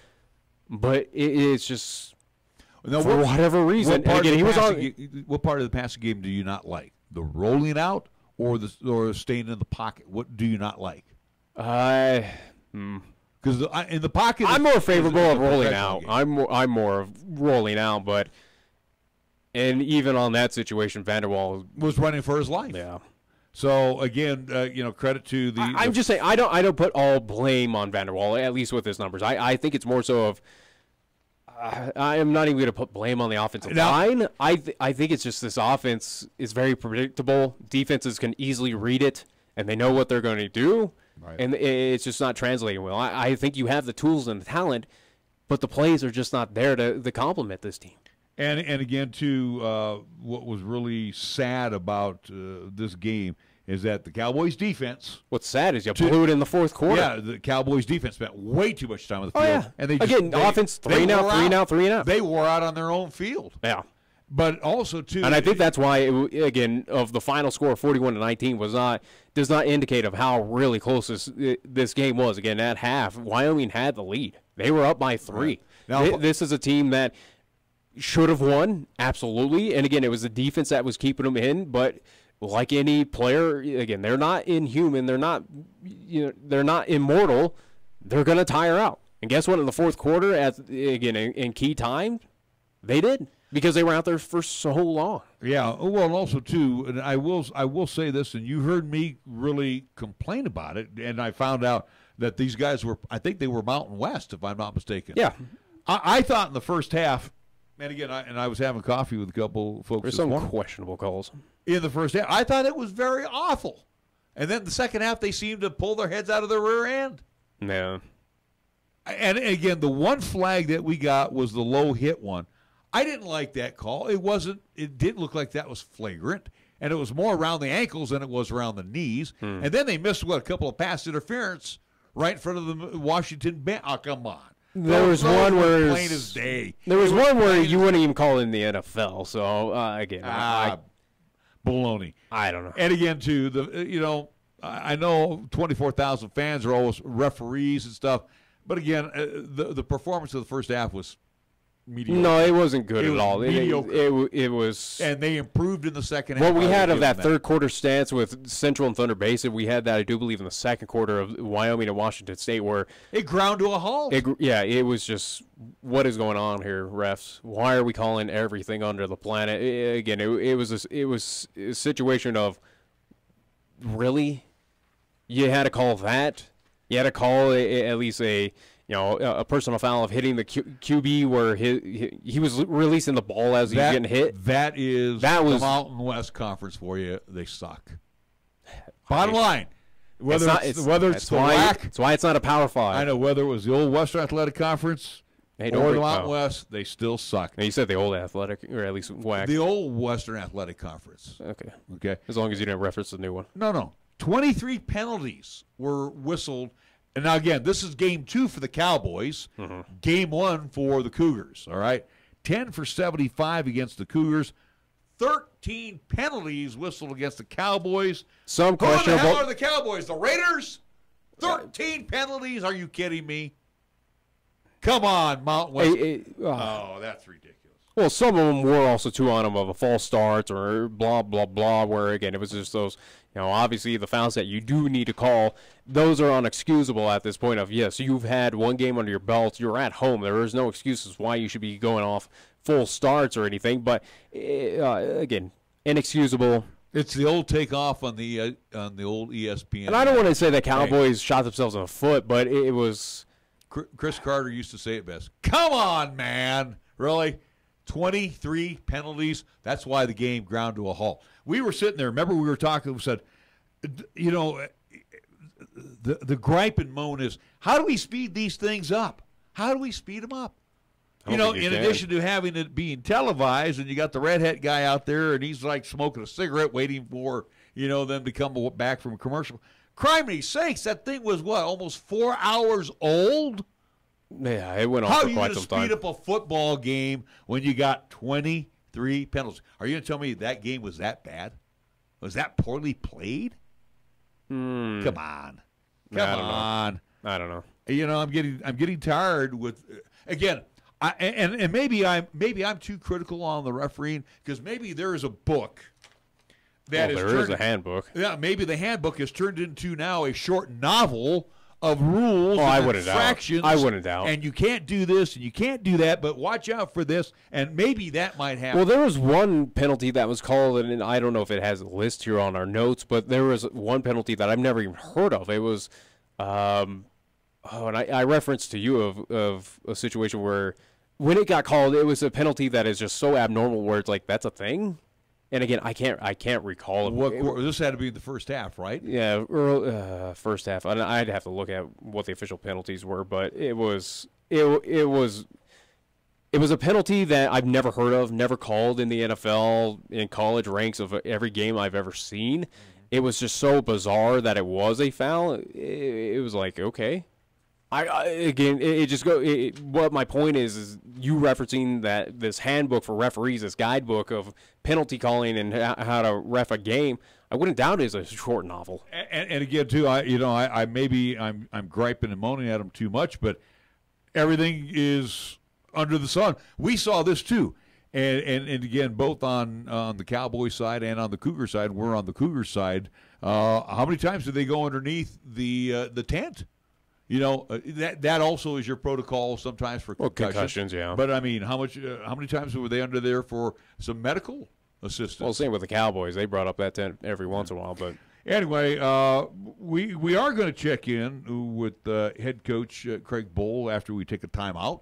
but it's just for whatever reason. What part of the passing game do you not like? The rolling out or staying in the pocket? What do you not like? Because in the pocket, I'm more favorable of rolling out. I'm more of rolling out, and even on that situation, Vanderwall was running for his life. Yeah. So again, credit to the. I'm just saying I don't put all blame on Vanderwall, at least with his numbers. I think it's more so of. I am not even going to put blame on the offensive line. I think it's just this offense is very predictable. Defenses can easily read it, and they know what they're going to do. Right. And it's just not translating well. I think you have the tools and the talent, but the plays are just not there to complement this team. And again, too, what was really sad about this game is that the Cowboys' defense. What's sad is you blew it in the fourth quarter. Yeah, the Cowboys' defense spent way too much time on the field. Oh, yeah. And offense, three and out. They wore out on their own field. Yeah. But also, too. And I think that's why, of the final score, 41-19, does not indicate of how really close this game was. Again, at half, Wyoming had the lead. They were up by 3. Right. Now, this is a team that should have won, absolutely. And, again, it was the defense that was keeping them in. But like any player, again, they're not inhuman. They're not immortal. They're going to tire out. And guess what? In the fourth quarter, in key time, they did. Because they were out there for so long. Yeah. Well, and also, too, and I will say this, and you heard me really complain about it, and I found out that these guys I think they were Mountain West, if I'm not mistaken. Yeah. I thought in the first half, and again, I was having coffee with a couple folks. There's some questionable calls. In the first half, I thought it was very awful. And then the second half, they seemed to pull their heads out of their rear end. Yeah. And again, the one flag that we got was the low hit one. I didn't like that call. It didn't look like that was flagrant, and it was more around the ankles than it was around the knees. And then they missed a couple of pass interference right in front of the Washington bench. Oh, come on. There was one where plain as day. There was one where you wouldn't even call it in the NFL. So again, baloney. I don't know. And again, too, I know 24,000 fans are always referees and stuff, but again, the performance of the first half was mediocre. No, it wasn't good at all. It was, and they improved in the second half. What we had of that third quarter stance with Central and Thunder Basin, we had that, I do believe, in the second quarter of Wyoming and Washington State, where it ground to a halt. It was just, what is going on here, refs? Why are we calling everything under the planet? It was a situation of, really, you had to call that? You had to call at least a personal foul of hitting the QB where he was releasing the ball as he was getting hit. That was the Mountain West Conference for you. They suck. Bottom line, whether it's the WAC. That's why it's not a Power 5. I know, whether it was the old Western Athletic Conference or the Mountain West, they still suck. Now, you said the old Athletic, or at least WAC. The old Western Athletic Conference. Okay. As long as you didn't reference the new one. No. 23 penalties were whistled. And now, again, this is game 2 for the Cowboys, game 1 for the Cougars, all right? 10 for 75 against the Cougars, 13 penalties whistled against the Cowboys. Some questionable. Who the hell are the Cowboys? The Raiders? 13 penalties? Are you kidding me? Come on, Mountain West. That's ridiculous. Well, some of them were also, too, on them of a false start or blah, blah, blah, where, again, it was just those, obviously the fouls that you do need to call, those are unexcusable at this point of, yes, you've had one game under your belt, you're at home, there is no excuses why you should be going off full starts or anything, but again, inexcusable. It's the old takeoff on the old ESPN. And I don't want to say that Cowboys shot themselves in the foot, but it was... Chris Carter used to say it best. Come on, man. Really? 23 penalties? That's why the game ground to a halt. We were sitting there. Remember we were talking, we said, the gripe and moan is, how do we speed these things up? How do we speed them up? In addition to having it being televised, and you got the redhead guy out there, and he's like smoking a cigarette waiting for, them to come back from a commercial. Criminy sakes, that thing was almost 4 hours old? Yeah, it went on for quite some time. How are you going to speed up a football game when you got 23 penalties? Are you going to tell me that game was that bad? Was that poorly played? Come on. Come on. I don't know. I'm getting tired with again. And maybe I'm too critical on the refereeing, because maybe there is a book that there is a handbook. Yeah, maybe the handbook is turned into now a short novel of rules and infractions. I wouldn't doubt. And you can't do this and you can't do that, but watch out for this, and maybe that might happen. Well, there was one penalty that was called, and I don't know if it has a list here on our notes, but there was one penalty that I've never even heard of. It was, and I referenced to you of a situation where when it got called, it was a penalty that is just so abnormal where it's like, that's a thing? And again, I can't recall. This had to be the first half, right? Yeah, first half. I'd have to look at what the official penalties were, but it was a penalty that I've never heard of, never called in the NFL, in college ranks of every game I've ever seen. It was just so bizarre that it was a foul. It was like, okay. What my point is you referencing that this handbook for referees, this guidebook of penalty calling and how to ref a game, I wouldn't doubt it is a short novel. And again, too, I'm griping and moaning at them too much, but everything is under the sun. We saw this too, and again, both on the Cowboy side and on the Cougar side. We're on the Cougar side. How many times did they go underneath the tent? That also is your protocol sometimes for concussions, yeah. But I mean, how many times were they under there for some medical assistance? Well, same with the Cowboys. They brought up that tent every once in a while. But anyway, we are going to check in with head coach Craig Bohl after we take a timeout,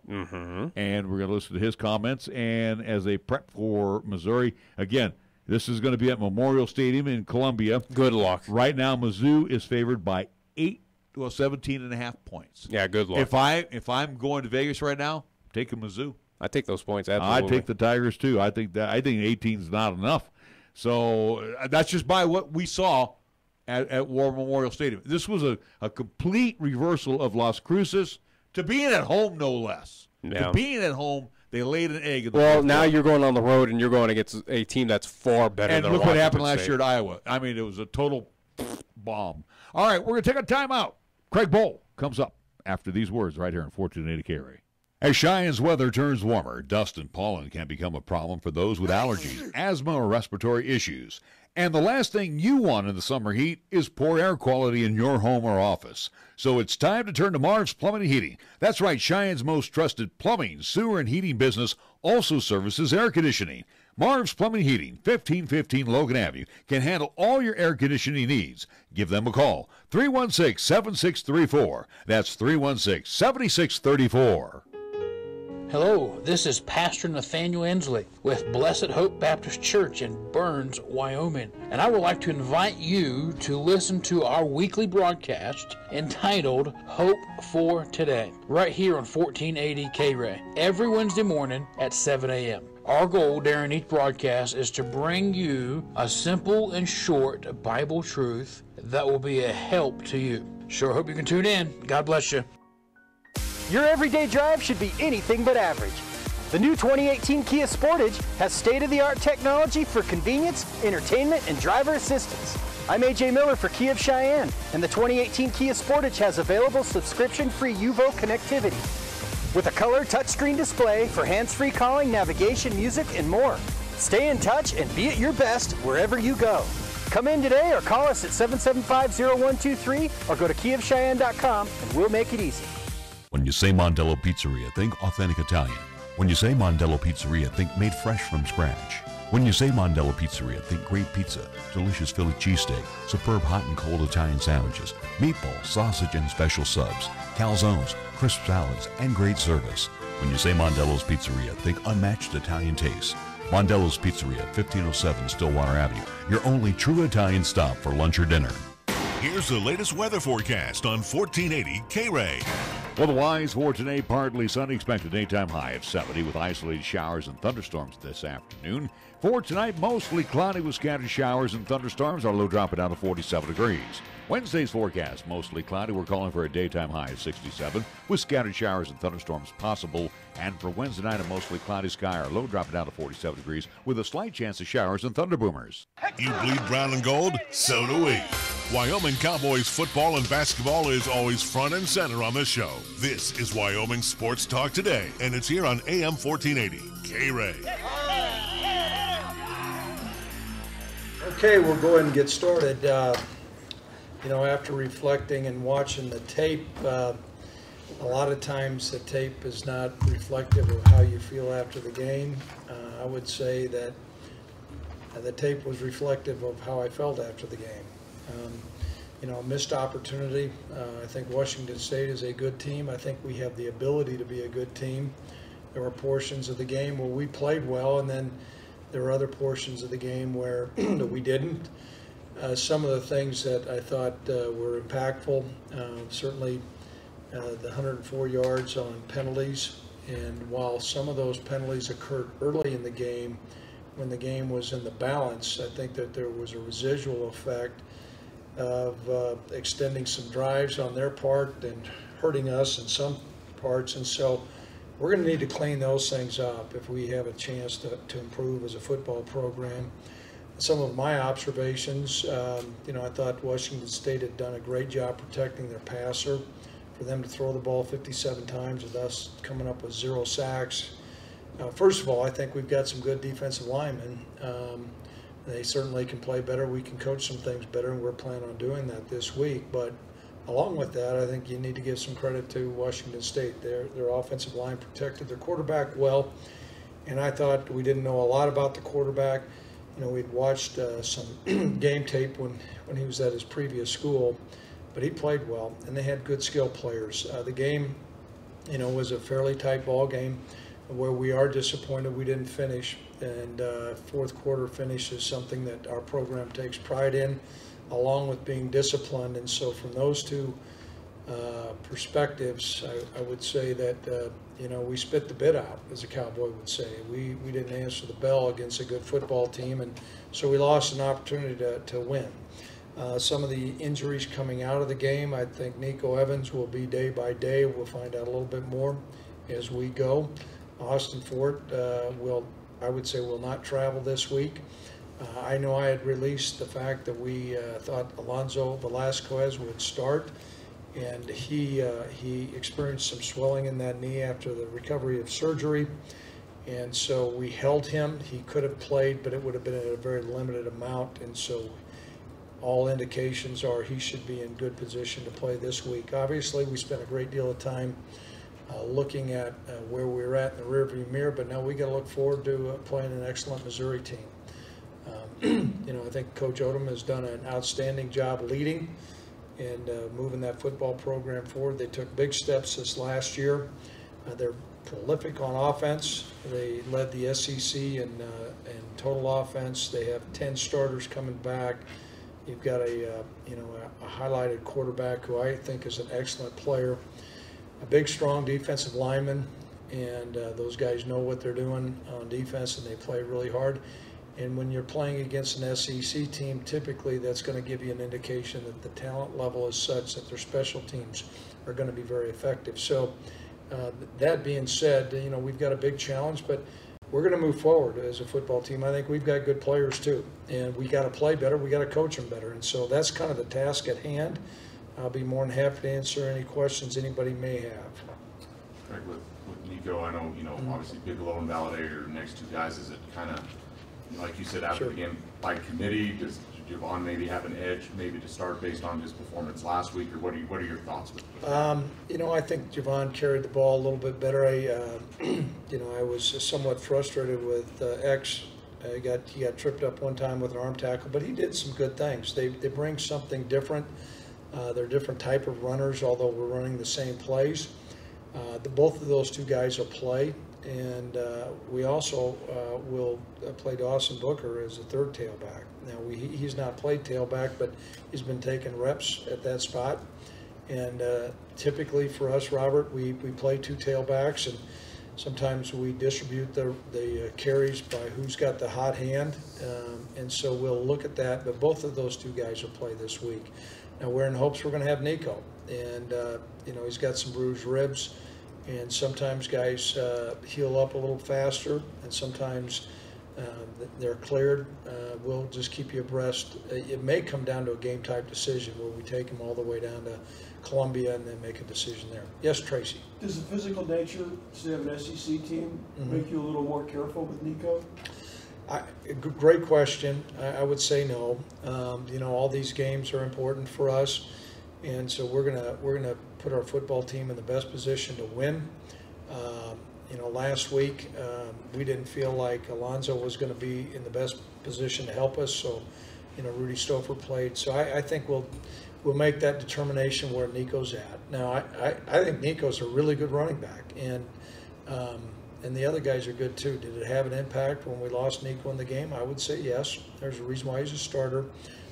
and we're going to listen to his comments. And as they prep for Missouri, again, this is going to be at Memorial Stadium in Columbia. Good luck. Right now, Mizzou is favored by 17.5 points. Yeah, good luck. If I'm going to Vegas right now, take a Mizzou. I take those points. Absolutely. I take the Tigers too. I think 18 is not enough. So that's just by what we saw at War Memorial Stadium. This was a complete reversal of Las Cruces to being at home, no less. Yeah. To being at home, they laid an egg. Well, now you're going on the road and you're going against a team that's far better than Washington. And look what happened last State. year at Iowa. I mean, it was a total bomb. All right, we're going to take a timeout. Craig Bohl comes up after these words right here on 1480 KRA. As Cheyenne's weather turns warmer, dust and pollen can become a problem for those with allergies, asthma, or respiratory issues. And the last thing you want in the summer heat is poor air quality in your home or office. So it's time to turn to Marv's Plumbing and Heating. That's right, Cheyenne's most trusted plumbing, sewer, and heating business also services air conditioning. Marv's Plumbing and Heating, 1515 Logan Avenue, can handle all your air conditioning needs. Give them a call, 316-7634. That's 316-7634. Hello, this is Pastor Nathaniel Ensley with Blessed Hope Baptist Church in Burns, Wyoming, and I would like to invite you to listen to our weekly broadcast entitled Hope for Today, right here on 1480 K-Ray, every Wednesday morning at 7 a.m. Our goal during each broadcast is to bring you a simple and short Bible truth that will be a help to you. Sure hope you can tune in. God bless you. Your everyday drive should be anything but average. The new 2018 Kia Sportage has state-of-the-art technology for convenience, entertainment, and driver assistance. I'm AJ Miller for Kia of Cheyenne, and the 2018 Kia Sportage has available subscription-free UVO connectivity with a color touchscreen display for hands-free calling, navigation, music, and more. Stay in touch and be at your best wherever you go. Come in today or call us at 775-0123 or go to KiaofCheyenne.com and we'll make it easy. When you say Mondello Pizzeria, think authentic Italian. When you say Mondello Pizzeria, think made fresh from scratch. When you say Mondello Pizzeria, think great pizza, delicious Philly cheesesteak, superb hot and cold Italian sandwiches, meatballs, sausage, and special subs, calzones, crisp salads, and great service. When you say Mondello's Pizzeria, think unmatched Italian taste. Mondello's Pizzeria, 1507 Stillwater Avenue, your only true Italian stop for lunch or dinner. Here's the latest weather forecast on 1480 K-Ray. Otherwise, for today, partly sunny, expected daytime high of 70 with isolated showers and thunderstorms this afternoon. For tonight, mostly cloudy with scattered showers and thunderstorms. Our low dropping down to 47 degrees. Wednesday's forecast, mostly cloudy. We're calling for a daytime high of 67 with scattered showers and thunderstorms possible. And for Wednesday night, a mostly cloudy sky. Our low dropping down to 47 degrees with a slight chance of showers and thunderboomers. You bleed brown and gold? So do we. Wyoming Cowboys football and basketball is always front and center on this show. This is Wyoming Sports Talk Today, and it's here on AM 1480 K-Ray. Okay, we'll go ahead and get started. After reflecting and watching the tape, a lot of times the tape is not reflective of how you feel after the game. I would say that the tape was reflective of how I felt after the game. Missed opportunity. I think Washington State is a good team. I think we have the ability to be a good team. There were portions of the game where we played well, and then there were other portions of the game where we didn't. Some of the things that I thought were impactful, certainly the 104 yards on penalties. And while some of those penalties occurred early in the game, when the game was in the balance, I think that there was a residual effect of extending some drives on their part and hurting us in some parts. And so we're going to need to clean those things up if we have a chance to improve as a football program. Some of my observations, I thought Washington State had done a great job protecting their passer. For them to throw the ball 57 times with us coming up with 0 sacks. First of all, I think we've got some good defensive linemen. They certainly can play better. We can coach some things better, and we're planning on doing that this week. But along with that, I think you need to give some credit to Washington State. Their offensive line protected their quarterback well, and I thought we didn't know a lot about the quarterback. We'd watched some game tape when he was at his previous school, but he played well, and they had good skill players. The game, was a fairly tight ball game where we are disappointed we didn't finish, and fourth quarter finish is something that our program takes pride in, along with being disciplined. And so from those two perspectives, I would say that, we spit the bit out, as a Cowboy would say. We didn't answer the bell against a good football team, and so we lost an opportunity to win. Some of the injuries coming out of the game, I think Nico Evans will be day by day. We'll find out a little bit more as we go. Austin Fort will not travel this week. I know I had released the fact that we thought Alonzo Velasquez would start, and he experienced some swelling in that knee after the recovery of surgery, and so we held him. He could have played, but it would have been at a very limited amount, and so all indications are he should be in good position to play this week. Obviously, we spent a great deal of time looking at where we were at in the rearview mirror, but now we got to look forward to playing an excellent Missouri team. I think Coach Odom has done an outstanding job leading and moving that football program forward. They took big steps this last year. They're prolific on offense. They led the SEC in total offense. They have 10 starters coming back. You've got a highlighted quarterback who I think is an excellent player, a big, strong defensive lineman, and those guys know what they're doing on defense, and they play really hard. And when you're playing against an SEC team, typically that's going to give you an indication that the talent level is such that their special teams are going to be very effective. So that being said, we've got a big challenge, but we're going to move forward as a football team. I think we've got good players too, and we got to play better. We got to coach them better, and so that's kind of the task at hand. I'll be more than happy to answer any questions anybody may have. Craig, with Nico, I know obviously Bigelow and Validator, your next two guys. Is it kind of like you said after the game by committee? Javon maybe have an edge maybe to start based on his performance last week, or what are your thoughts with you know, I think Javon carried the ball a little bit better. You know, I was somewhat frustrated with X. He got tripped up one time with an arm tackle, but he did some good things. They bring something different. They're a different type of runners, although we're running the same plays. Both of those two guys will play, and we also will play Dawson Booker as a third tailback. Now, he's not played tailback, but he's been taking reps at that spot. And typically for us, Robert, we play two tailbacks, and sometimes we distribute the carries by who's got the hot hand, and so we'll look at that. But both of those two guys will play this week. Now, we're in hopes we're going to have Nico, and you know, he's got some bruised ribs, and sometimes guys heal up a little faster, and sometimes they're cleared. We'll just keep you abreast. It may come down to a game-type decision where we take them all the way down to Columbia and then make a decision there. Yes, Tracy? Does the physical nature, say, of an SEC team make you a little more careful with Nico? Great question. I would say no. You know, all these games are important for us, and so we're gonna put our football team in the best position to win. You know, last week we didn't feel like Alonzo was going to be in the best position to help us, so you know, Rudy Stouffer played. So I think we'll make that determination where Nico's at. Now, I think Nico's a really good running back, and the other guys are good too. Did it have an impact when we lost Nico in the game? I would say yes. There's a reason why he's a starter.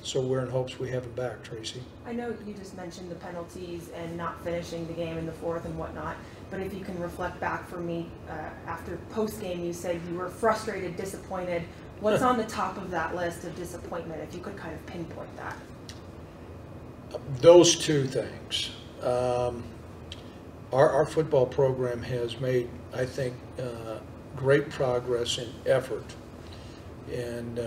So we're in hopes we have him back, Tracy. I know you just mentioned the penalties and not finishing the game in the fourth and whatnot, but if you can reflect back for me, after post-game you said you were frustrated, disappointed. What's on the top of that list of disappointment, if you could kind of pinpoint that? Those two things. Our football program has made, I think, great progress in effort, and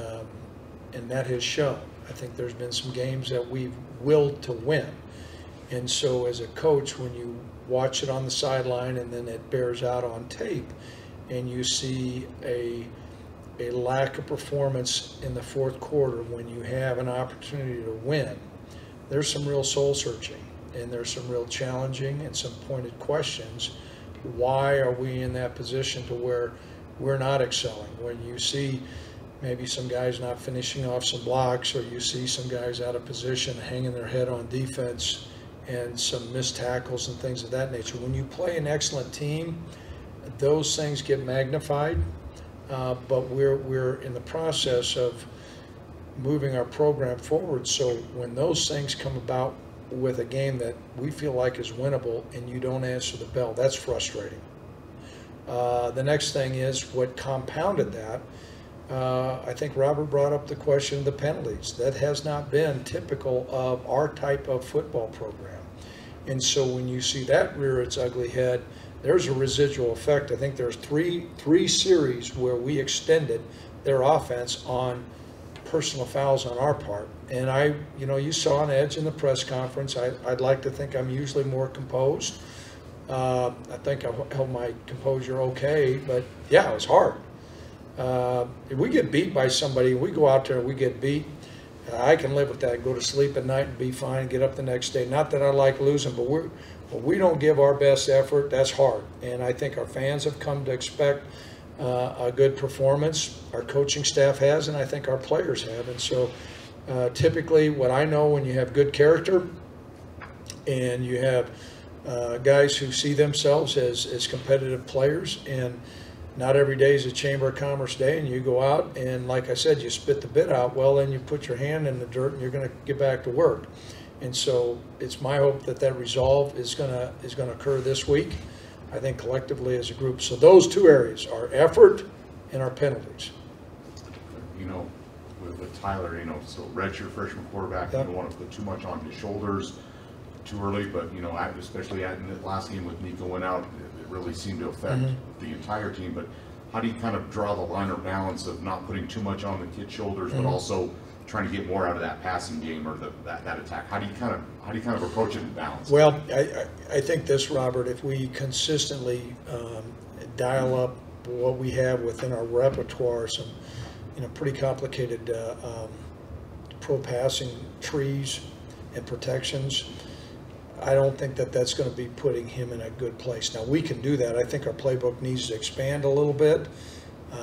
that has shown. I think there's been some games that we've willed to win, and so as a coach, when you watch it on the sideline and then it bears out on tape, and you see a lack of performance in the fourth quarter when you have an opportunity to win, there's some real soul searching, and there's some real challenging and some pointed questions. Why are we in that position to where we're not excelling? When you see maybe some guys not finishing off some blocks, or you see some guys out of position hanging their head on defense, and some missed tackles and things of that nature. When you play an excellent team, those things get magnified, but we're in the process of moving our program forward, so when those things come about with a game that we feel like is winnable and you don't answer the bell, that's frustrating. The next thing is what compounded that. I think Robert brought up the question of the penalties. That has not been typical of our type of football program. And so when you see that rear its ugly head, there's a residual effect. I think there's three series where we extended their offense on personal fouls on our part. And you saw an edge in the press conference. I'd like to think I'm usually more composed. I think I held my composure okay, but yeah, it was hard. If we get beat by somebody, we go out there and we get beat, I can live with that, go to sleep at night and be fine, get up the next day. Not that I like losing, but we don't give our best effort. That's hard. And I think our fans have come to expect a good performance. Our coaching staff has, and I think our players have. And so typically what I know, when you have good character and you have guys who see themselves as competitive players, and not every day is a Chamber of Commerce day, and you go out and, like I said, you spit the bit out, well, then you put your hand in the dirt and you're going to get back to work. And so it's my hope that that resolve is going to occur this week, I think, collectively as a group. So those two areas, our effort and our penalties. You know, with Tyler, so redshirt freshman quarterback, you don't want to put too much on his shoulders too early, but, especially in the last game with Nico went out, it really seemed to affect the entire team. But how do you kind of draw the line or balance of not putting too much on the kid's shoulders, but also trying to get more out of that passing game or that attack? How do you kind of approach it and balance? Well, I think this, Robert, if we consistently dial up what we have within our repertoire, some pretty complicated control passing trees and protections, I don't think that that's going to be putting him in a good place. Now, we can do that. I think our playbook needs to expand a little bit.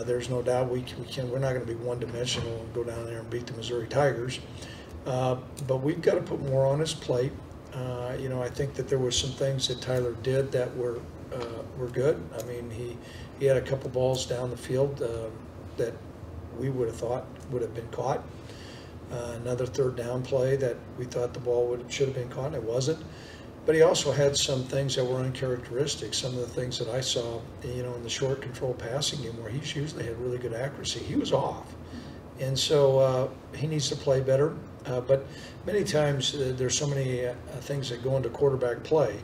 There's no doubt we're not going to be one-dimensional and go down there and beat the Missouri Tigers. But we've got to put more on his plate. You know, I think that there were some things that Tyler did that were good. I mean, he had a couple balls down the field that we would have thought would have been caught. Another third down play that we thought the ball should have been caught, and it wasn't. But he also had some things that were uncharacteristic. Some of the things that I saw, you know, in the short control passing game where he's usually had really good accuracy, he was off. And so he needs to play better. But many times there's so many things that go into quarterback play,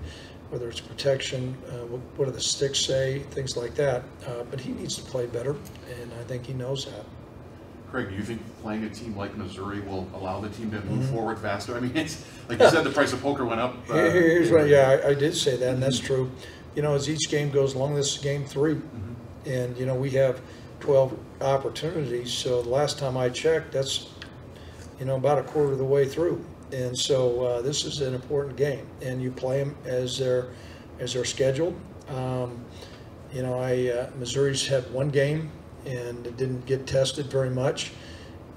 whether it's protection, what do the sticks say, things like that. But he needs to play better, and I think he knows that. Craig, do you think playing a team like Missouri will allow the team to move forward faster? I mean, it's like you said, the price of poker went up. Here's what, yeah, I did say that, and that's true. You know, as each game goes along, this is game 3, and you know we have 12 opportunities. So the last time I checked, that's, you know, about a quarter of the way through, and so this is an important game, and you play them as they're scheduled. You know, Missouri's had one game and it didn't get tested very much,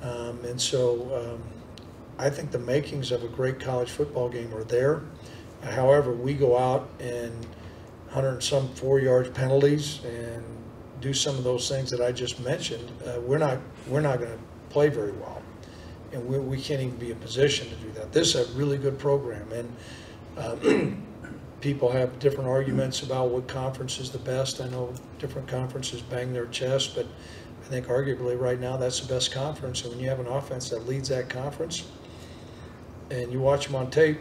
and so I think the makings of a great college football game are there. However, we go out and 100 and some 4-yard penalties and do some of those things that I just mentioned, we're not going to play very well, and we can't even be in position to do that. This is a really good program, and people have different arguments about what conference is the best. I know different conferences bang their chest, but I think arguably right now that's the best conference. And when you have an offense that leads that conference and you watch them on tape,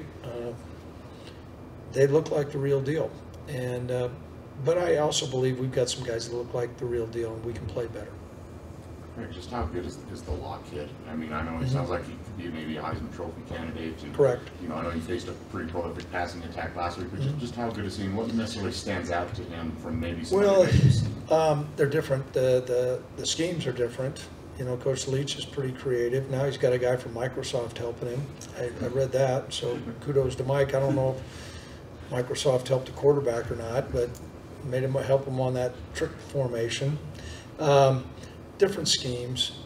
they look like the real deal. And but I also believe we've got some guys that look like the real deal and we can play better. Just how good is the Locke kid? I mean, I know it sounds like he could be maybe a Heisman Trophy candidate. And, correct. You know, I know he faced a pretty prolific passing attack last week, but just how good is he, and what necessarily stands out to him from maybe some other games? They're different. The schemes are different. You know, Coach Leach is pretty creative. Now he's got a guy from Microsoft helping him. I read that, so kudos to Mike. I don't know if Microsoft helped the quarterback or not, but made him help him on that trick formation. Different schemes.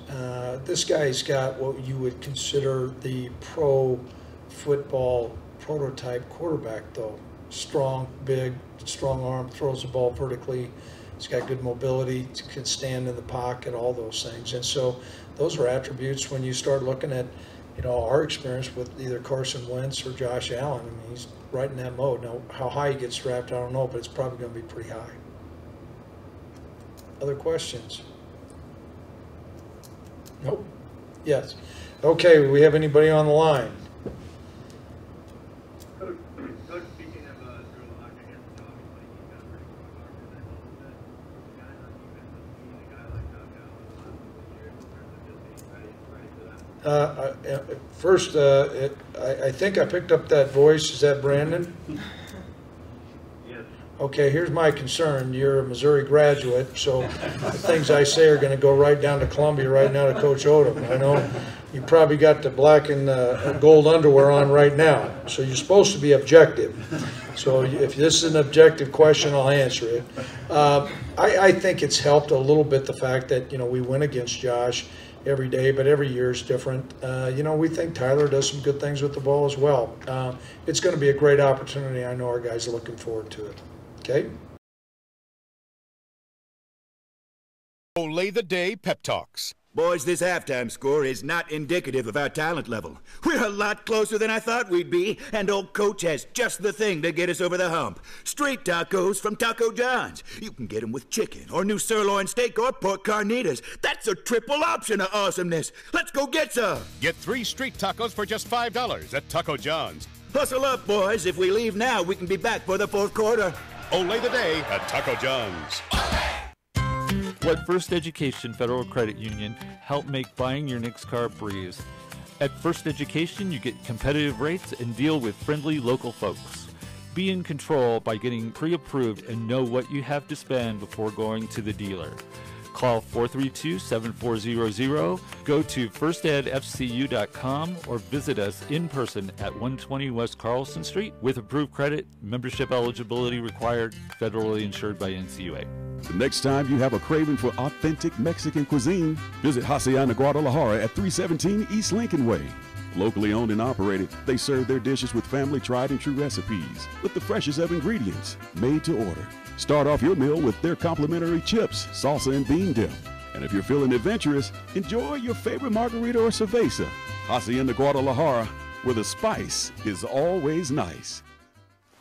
This guy's got what you would consider the pro football prototype quarterback, though. Strong, big, strong arm, throws the ball vertically. He's got good mobility, can stand in the pocket, all those things. And so those are attributes when you start looking at, you know, our experience with either Carson Wentz or Josh Allen. I mean, he's right in that mode. Now, how high he gets drafted, I don't know, but it's probably going to be pretty high. Other questions? Nope. Yes. Okay, we have anybody on the line? First, I think I picked up that voice. Is that Brandon? Yes. Okay, here's my concern. You're a Missouri graduate, so the things I say are going to go right down to Columbia right now to Coach Odom. I know you probably got the black and gold underwear on right now, so you're supposed to be objective. So if this is an objective question, I'll answer it. I think it's helped a little bit the fact that, you know, we win against Josh every day, but every year is different. You know, we think Tyler does some good things with the ball as well. It's going to be a great opportunity. I know our guys are looking forward to it. Okay? Olay the Day Pep Talks. Boys, this halftime score is not indicative of our talent level. We're a lot closer than I thought we'd be, and old Coach has just the thing to get us over the hump. Street tacos from Taco John's. You can get them with chicken, or new sirloin steak, or pork carnitas. That's a triple option of awesomeness. Let's go get some. Get 3 street tacos for just $5 at Taco John's. Hustle up, boys. If we leave now, we can be back for the fourth quarter. Olay the Day at Taco John's. Let First Education Federal Credit Union help make buying your next car a breeze. At First Education, you get competitive rates and deal with friendly local folks. Be in control by getting pre-approved and know what you have to spend before going to the dealer. Call 432-7400, go to firstedfcu.com, or visit us in person at 120 West Carlson Street with approved credit, membership eligibility required, federally insured by NCUA. The next time you have a craving for authentic Mexican cuisine, visit Hacienda Guadalajara at 317 East Lincoln Way. Locally owned and operated, they serve their dishes with family tried and true recipes with the freshest of ingredients, made to order. Start off your meal with their complimentary chips, salsa, and bean dip. And if you're feeling adventurous, enjoy your favorite margarita or cerveza. Hacienda Guadalajara, where the spice is always nice.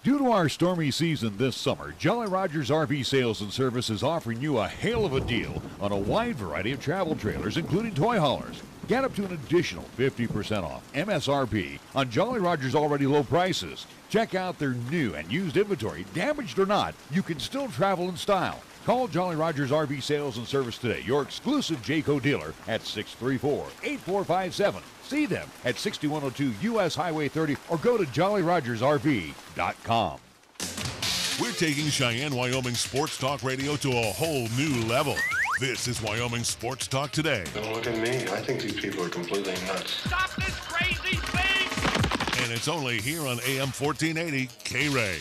Due to our stormy season this summer, Jolly Rogers RV Sales and Service is offering you a hail of a deal on a wide variety of travel trailers, including toy haulers. Get up to an additional 50% off MSRP on Jolly Rogers' already low prices. Check out their new and used inventory. Damaged or not, you can still travel in style. Call Jolly Rogers RV Sales and Service today, your exclusive Jayco dealer, at 634-8457. See them at 6102 U.S. Highway 30 or go to jollyrogersrv.com. We're taking Cheyenne, Wyoming Sports Talk Radio to a whole new level. This is Wyoming Sports Talk Today. Don't look at me. I think these people are completely nuts. Stop this crazy thing! And it's only here on AM 1480 K-Ray.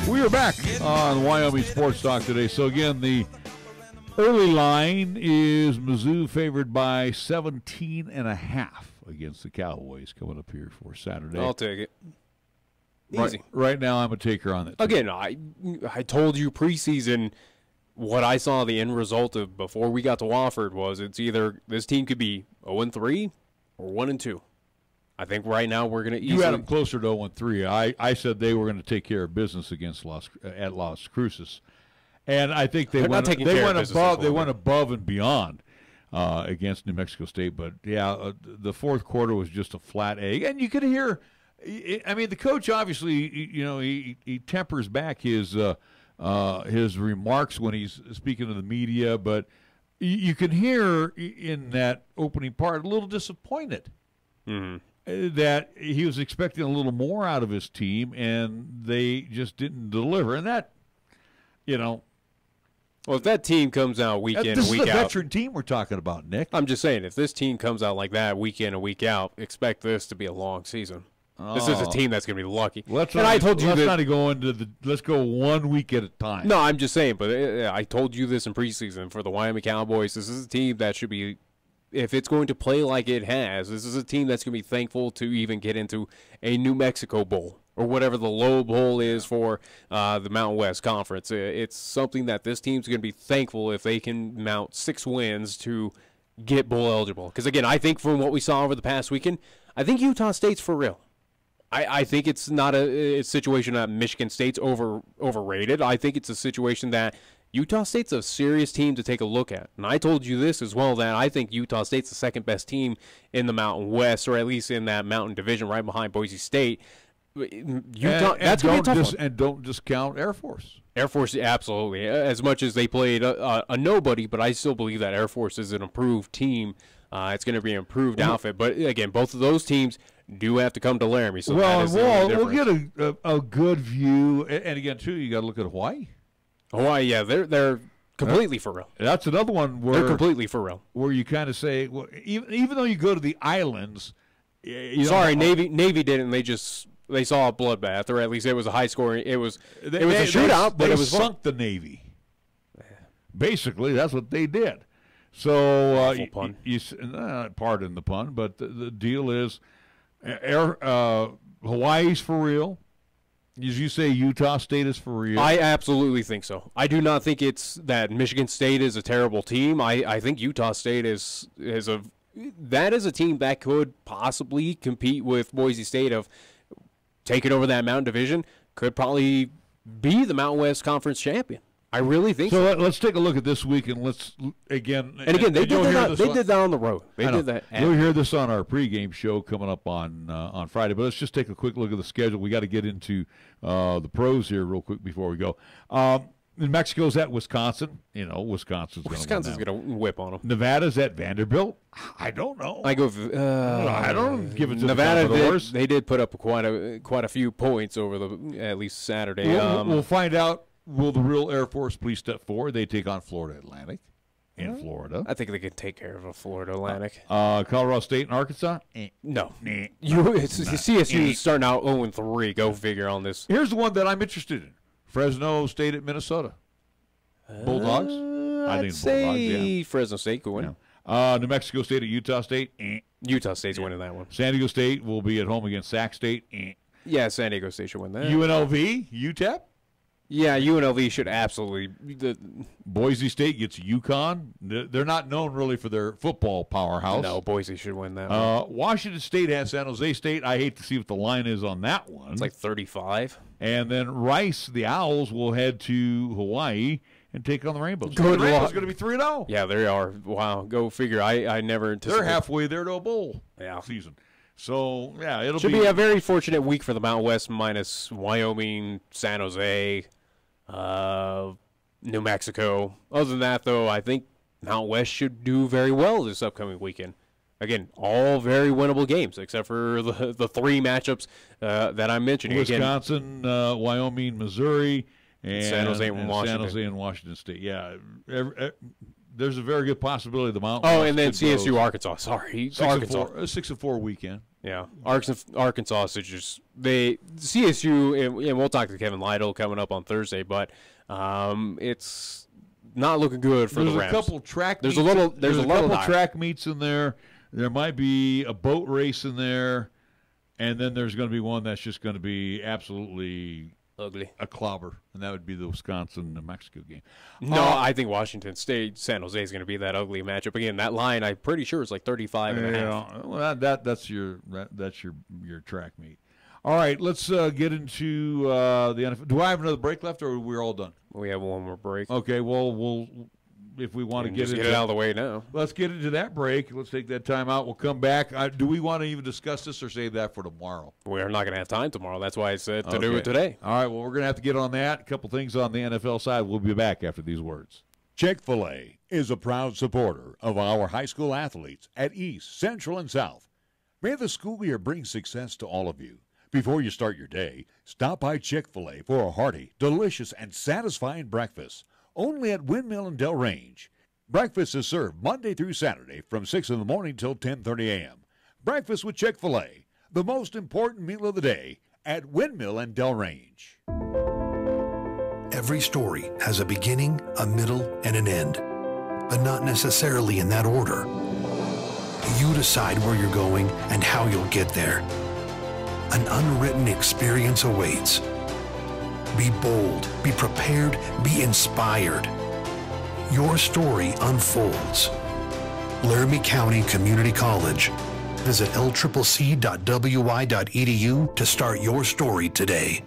We're back on Wyoming Sports Talk today. So again, the early line is Mizzou favored by 17.5 against the Cowboys coming up here for Saturday. I'll take it. Easy. Right now, I'm a taker on it. Again, I told you preseason what I saw the end result of before we got to Wofford was it's either this team could be 0-3 or 1-2. I think right now we're going to easily... You had them closer to 0-3. I said they were going to take care of business against Las Cruces. And I think they went above and beyond against New Mexico State. But, yeah, the fourth quarter was just a flat A. And you could hear... I mean, the coach obviously, he tempers back his remarks when he's speaking to the media. But you can hear in that opening part a little disappointed. Mm-hmm. That he was expecting a little more out of his team, and they just didn't deliver. And that, Well, if that team comes out week in and week out. This is a veteran team we're talking about, Nick. I'm just saying, if this team comes out like that week in and week out, expect this to be a long season. This is a team that's going to be lucky. Let's not go into let's go 1 week at a time. No, I'm just saying, but I told you this in preseason. For the Wyoming Cowboys, this is a team that should be, if it's going to play like it has, this is a team that's going to be thankful to even get into a New Mexico Bowl or whatever the low bowl is for the Mountain West Conference. It's something that this team's going to be thankful if they can mount 6 wins to get bowl eligible. Because, again, I think from what we saw over the past weekend, I think Utah State's for real. I think it's not a situation that Michigan State's overrated. I think it's a situation that Utah State's a serious team to take a look at. And I told you this as well, that I think Utah State's the second best team in the Mountain West, or at least in that Mountain Division right behind Boise State. That's going to be a tough one. And don't discount Air Force. Air Force, absolutely. As much as they played a nobody, but I still believe that Air Force is an improved team. It's going to be an improved outfit. But, again, both of those teams do have to come to Laramie. So we'll get a good view. And, again, too, you got to look at Hawaii. Hawaii, yeah, they're completely for real. That's another one where they're completely for real. Where you kind of say, well, even though you go to the islands, Navy didn't. They saw a bloodbath, or at least it was a high scoring. It was a shootout, but it was sunk the Navy. Basically, that's what they did. So pardon the pun, but the deal is, Hawaii's for real. As you say, Utah State is for real. I absolutely think so. I do not think it's that Michigan State is a terrible team. I think Utah State is a team that could possibly compete with Boise State of taking over that Mountain Division. Could probably be the Mountain West Conference champion. I really think so. So let's take a look at this week, and let's again. And again, they did that on the road. They did that. You'll hear this on our pregame show coming up on Friday. But let's just take a quick look at the schedule. We got to get into the pros here real quick before we go. New Mexico's at Wisconsin. Wisconsin's going to whip on them. Nevada's at Vanderbilt. I don't know. I don't give it to Nevada. The they did put up quite a few points over at least Saturday. We'll find out. Will the real Air Force please step forward? They take on Florida Atlantic in Florida. I think they can take care of a Florida Atlantic. Colorado State and Arkansas? No. CSU is starting out 0-3. Go figure on this. Here's the one that I'm interested in. Fresno State at Minnesota. Bulldogs? I think say Fresno State could win. Yeah. New Mexico State at Utah State? Utah State's winning that one. San Diego State will be at home against Sac State? Yeah, San Diego State should win that. UNLV? UTEP? Yeah, UNLV should absolutely. Boise State gets UConn. They're not known really for their football powerhouse. No, Boise should win that one. Washington State has San Jose State. I hate to see what the line is on that one. It's like 35. And then Rice, the Owls, will head to Hawaii and take on the Rainbows. Good the Rainbows going to be 3-0. Yeah, they are. Wow, go figure. I never anticipated. They're halfway there to a bowl season. So, yeah, it'll be a very fortunate week for the Mountain West minus Wyoming, San Jose, New Mexico. Other than that, though, I think Mountain West should do very well this upcoming weekend. Again, all very winnable games, except for the three matchups that I'm mentioning. Wisconsin, Wyoming, Missouri, and San Jose and Washington. San Jose and Washington State. Yeah, there's a very good possibility the Mountain West. Oh, and then CSU, Arkansas. Sorry, Arkansas. 6-4 weekend. Yeah, Arkansas is just CSU, and we'll talk to Kevin Lytle coming up on Thursday, but it's not looking good for the Rams. There's a couple track. There's a couple track meets in there. There might be a boat race in there, and then there's going to be one that's just going to be absolutely ugly, a clobber, and that would be the Wisconsin-New Mexico game. No, I think Washington State, San Jose is going to be that ugly matchup again. That line, I'm pretty sure, is like 35.5. Well, that's your track meet. All right, let's get into the NFL. Do I have another break left, or are we all done? We have one more break. Okay, well, we'll if we want to get it out of the way now. Let's get into that break. Let's take that time out. We'll come back. Do we want to even discuss this or save that for tomorrow? We're not going to have time tomorrow. That's why I said to do it today. All right, well, we're going to have to get on that. A couple things on the NFL side. We'll be back after these words. Chick-fil-A is a proud supporter of our high school athletes at East, Central, and South. May the school year bring success to all of you. Before you start your day, stop by Chick-fil-A for a hearty, delicious, and satisfying breakfast. Only at Windmill and Del Range. Breakfast is served Monday through Saturday from 6 in the morning till 10:30 a.m. Breakfast with Chick-fil-A, the most important meal of the day at Windmill and Del Range. Every story has a beginning, a middle, and an end, but not necessarily in that order. You decide where you're going and how you'll get there. An unwritten experience awaits. Be bold, be prepared, be inspired. Your story unfolds. Laramie County Community College. Visit lccc.wi.edu to start your story today.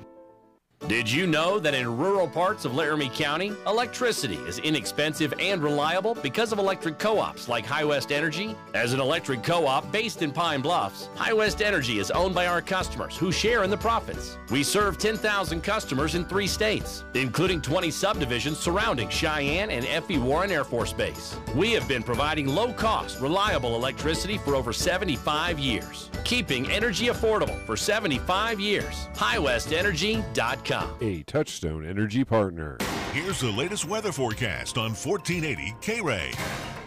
Did you know that in rural parts of Laramie County, electricity is inexpensive and reliable because of electric co-ops like High West Energy? As an electric co-op based in Pine Bluffs, High West Energy is owned by our customers who share in the profits. We serve 10,000 customers in 3 states, including 20 subdivisions surrounding Cheyenne and F.E. Warren Air Force Base. We have been providing low-cost, reliable electricity for over 75 years, keeping energy affordable for 75 years. HighWestEnergy.com. A Touchstone Energy partner. Here's the latest weather forecast on 1480 K-Ray.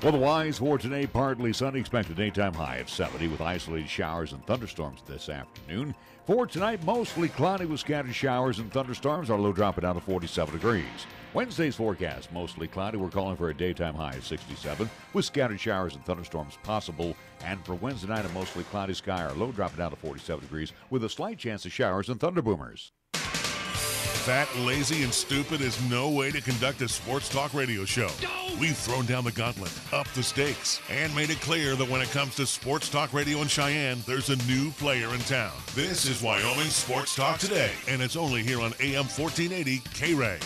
Otherwise, for today, partly sunny, expected daytime high of 70 with isolated showers and thunderstorms this afternoon. For tonight, mostly cloudy with scattered showers and thunderstorms. Our low dropping down to 47 degrees. Wednesday's forecast, mostly cloudy. We're calling for a daytime high of 67 with scattered showers and thunderstorms possible. And for Wednesday night, a mostly cloudy sky. Our low dropping down to 47 degrees with a slight chance of showers and thunderboomers. Fat, lazy, and stupid is no way to conduct a sports talk radio show. We've thrown down the gauntlet, upped the stakes, and made it clear that when it comes to sports talk radio in Cheyenne, there's a new player in town. This is Wyoming Sports Talk Today, and it's only here on AM 1480 K-Ray.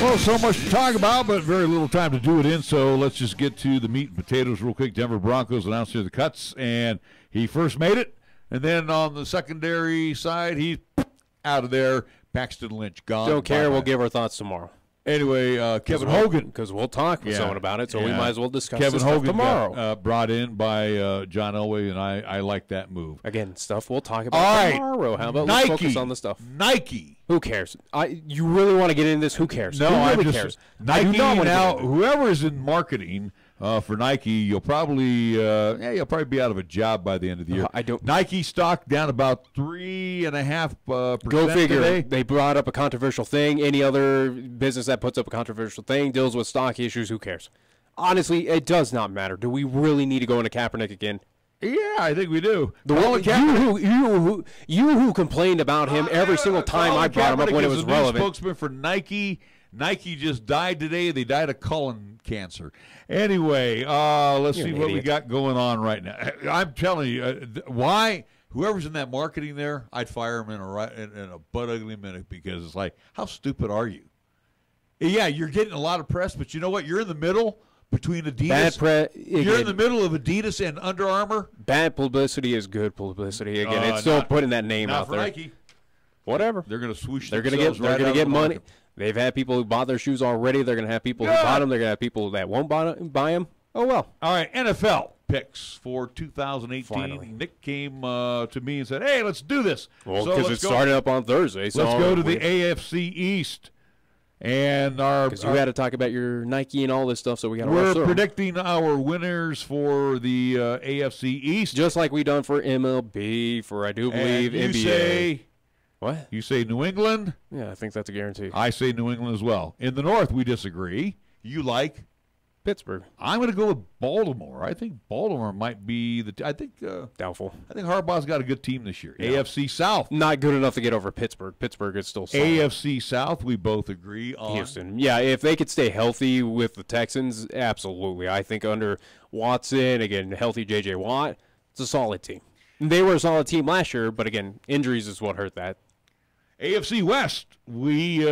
Well, so much to talk about, but very little time to do it in, so let's just get to the meat and potatoes real quick. Denver Broncos announced here the cuts, and he first made it, and then on the secondary side, he's out of there. Paxton Lynch gone. Don't care. We'll give our thoughts tomorrow. Anyway, Kevin Hogan. Because we'll talk with someone about it, so we might as well discuss Kevin this Hogan tomorrow. Got, brought in by John Elway, and I like that move. Again, stuff we'll talk about tomorrow. How about let's focus on the stuff? Nike. Who cares? You really want to get into this? Who cares? No, Who really cares? Nike now, whoever's in marketing for Nike, you'll probably be out of a job by the end of the year. Nike stock down about 3.5%. Go figure. Today. They brought up a controversial thing. Any other business that puts up a controversial thing deals with stock issues. Who cares? Honestly, it does not matter. Do we really need to go into Kaepernick again? Yeah, I think we do. You who complained about him every single time I brought him up when it was relevant. Spokesman for Nike. Nike just died today. They died of colon cancer. Anyway, let's see what we got going on right now. I'm telling you, why? Whoever's in that marketing there, I'd fire him in a butt ugly minute, because it's like, how stupid are you? Yeah, you're getting a lot of press, but you know what? You're in the middle between Adidas. You're in the middle of Adidas and Under Armour. Bad publicity is good publicity. Again, it's still putting that name out there. Nike. Whatever. They're going to swoosh. They're going to get money. They've had people who bought their shoes already. They're going to have people who bought them. They're going to have people that won't buy them. Oh, well. All right, NFL picks for 2018. Finally. Nick came to me and said, hey, let's do this. Well, because it started up on Thursday. So let's go to the AFC East. And because you got to talk about your Nike and all this stuff, so we got to. We're predicting our winners for the AFC East, just like we done for MLB, for I do believe and NBA. Say, what? You say New England? Yeah, I think that's a guarantee. I say New England as well. In the North, we disagree. You like Pittsburgh. I'm going to go with Baltimore. I think Baltimore might be doubtful. I think Harbaugh's got a good team this year. Yeah. AFC South. Not good enough to get over Pittsburgh. Pittsburgh is still solid. AFC South, we both agree on. Houston. Yeah, if they could stay healthy with the Texans, absolutely. I think under Watson, again, healthy J.J. Watt, it's a solid team. They were a solid team last year, but again, injuries is what hurt that. AFC West, we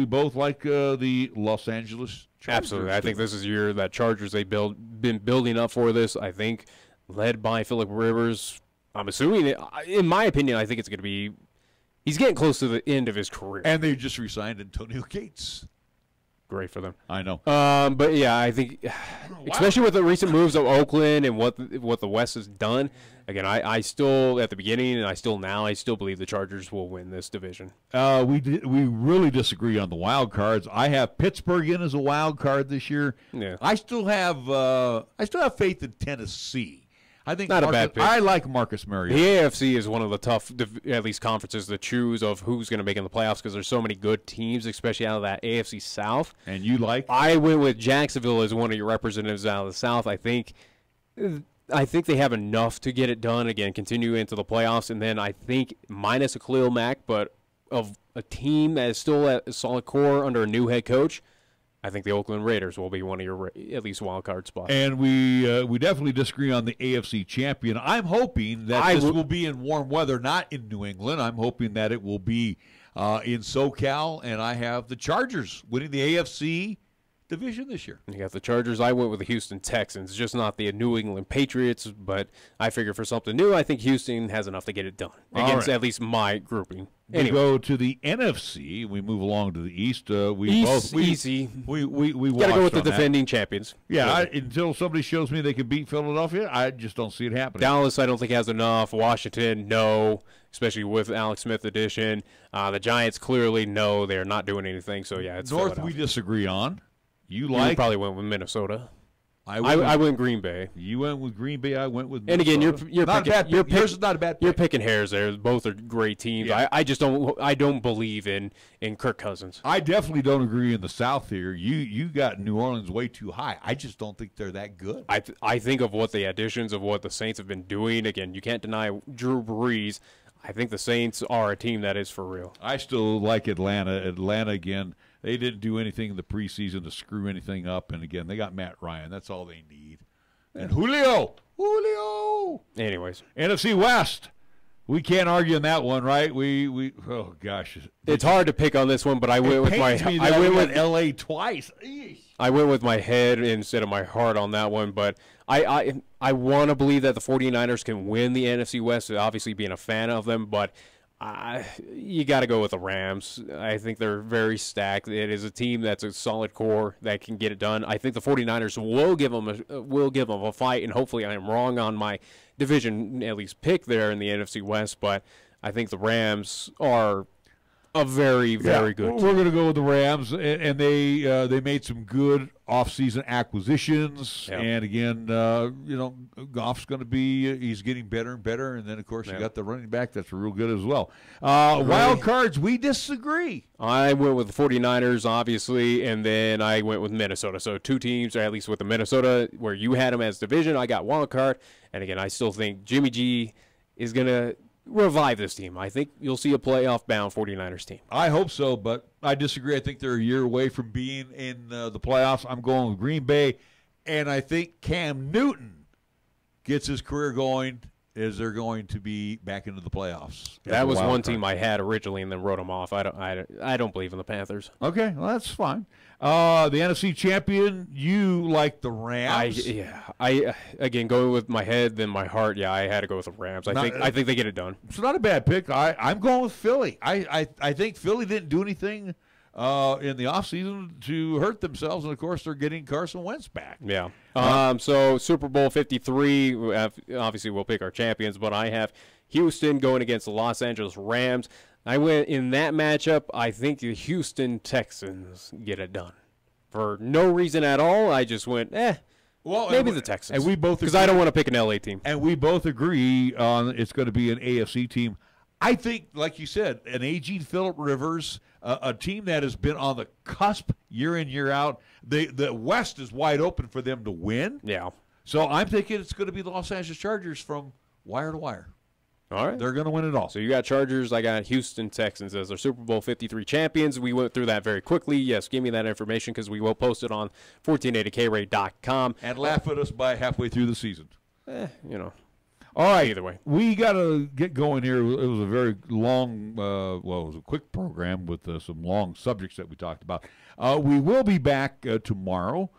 both like the Los Angeles Chargers. Absolutely. I think this is the year that Chargers been building up for this. I think led by Phillip Rivers. I'm assuming, in my opinion, I think it's going to be – he's getting close to the end of his career. And they just re-signed Antonio Gates. Great for them. I know. But, yeah, I think especially with the recent moves of Oakland and what the West has done, again, I still, at the beginning and I still believe the Chargers will win this division. We really disagree on the wild cards. I have Pittsburgh in as a wild card this year. Yeah. I still have faith in Tennessee. I think not a bad pick. I like Marcus Mariota. The AFC is one of the tough, at least conferences to choose of who's going to make in the playoffs because there's so many good teams, especially out of that AFC South. And you like? I went with Jacksonville as one of your representatives out of the South. I think they have enough to get it done. Again, continue into the playoffs, and then I think minus a Khalil Mack, but of a team that is still at a solid core under a new head coach. I think the Oakland Raiders will be one of your at least wild card spots. And we definitely disagree on the AFC champion. I'm hoping that this will be in warm weather, not in New England. I'm hoping that it will be in SoCal, and I have the Chargers winning the AFC division this year. You got the Chargers. I went with the Houston Texans, just not the New England Patriots, but I figure for something new, I think Houston has enough to get it done against at least my grouping. We go to the NFC. We move along to the East. Easy. We got to go with the defending champions. Yeah, until somebody shows me they can beat Philadelphia, I just don't see it happening. Dallas, I don't think has enough. Washington, no, especially with Alex Smith addition. The Giants, clearly, no, they're not doing anything. So yeah, it's North. We disagree on. You probably went with Minnesota. I went Green Bay. You went with Green Bay. I went with Minnesota. And again, you're not picking, yours is not a bad pick. You're picking hairs there. Both are great teams. Yeah. I just don't believe in Kirk Cousins. I definitely don't agree in the South here. You got New Orleans way too high. I just don't think they're that good. I think of what the additions of what the Saints have been doing. Again, you can't deny Drew Brees. I think the Saints are a team that is for real. I still like Atlanta. Atlanta, again, they didn't do anything in the preseason to screw anything up. And, again, they got Matt Ryan. That's all they need. And Julio. Anyways. NFC West. We can't argue on that one, right? We oh gosh, it's hard to pick on this one, but I went with my. I went with LA twice. Eesh. I went with my head instead of my heart on that one, but I want to believe that the 49ers can win the NFC West. Obviously, being a fan of them, but you got to go with the Rams. I think they're very stacked. It is a team that's a solid core that can get it done. I think the 49ers will give them a fight, and hopefully I am wrong on my division at least pick there in the NFC West, but I think the Rams are a very, very good team. We're going to go with the Rams, and they made some good offseason acquisitions. Yep. And again, Goff's going to be he's getting better and better. And then, of course, you got the running back that's real good as well. Wild cards, we disagree. I went with the 49ers, obviously, and then I went with Minnesota. So 2 teams, or at least with the Minnesota, where you had them as division. I got wild card. And again, I still think Jimmy G is going to revive this team. I think you'll see a playoff-bound 49ers team. I hope so, but I disagree. I think they're a year away from being in the playoffs. I'm going with Green Bay, and I think Cam Newton gets his career going as they're going to be back into the playoffs. That was one team I had originally and then wrote them off. I don't believe in the Panthers. Okay, well, that's fine. The NFC champion, you like the Rams? I again, going with my head then my heart. Yeah, I had to go with the Rams. I think they get it done. It's not a bad pick. I'm going with Philly. I think Philly didn't do anything in the offseason to hurt themselves, and of course they're getting Carson Wentz back. Yeah. So Super Bowl 53. Obviously, we'll pick our champions, but I have Houston going against the Los Angeles Rams. I went in that matchup. I think the Houston Texans get it done. For no reason at all, I just went, maybe the Texans. And we both, because I don't want to pick an LA team. And we both agree on it's going to be an AFC team. I think, like you said, an aging Phillip Rivers, a team that has been on the cusp year in, year out. The West is wide open for them to win. Yeah. So I'm thinking it's going to be the Los Angeles Chargers from wire to wire. All right. They're going to win it all. So you got Chargers. I got Houston Texans as their Super Bowl 53 champions. We went through that very quickly. Yes, give me that information because we will post it on 1480krate.com. And laugh at us by halfway through the season. All right. Either way. We got to get going here. It was a very long, it was a quick program with some long subjects that we talked about. We will be back tomorrow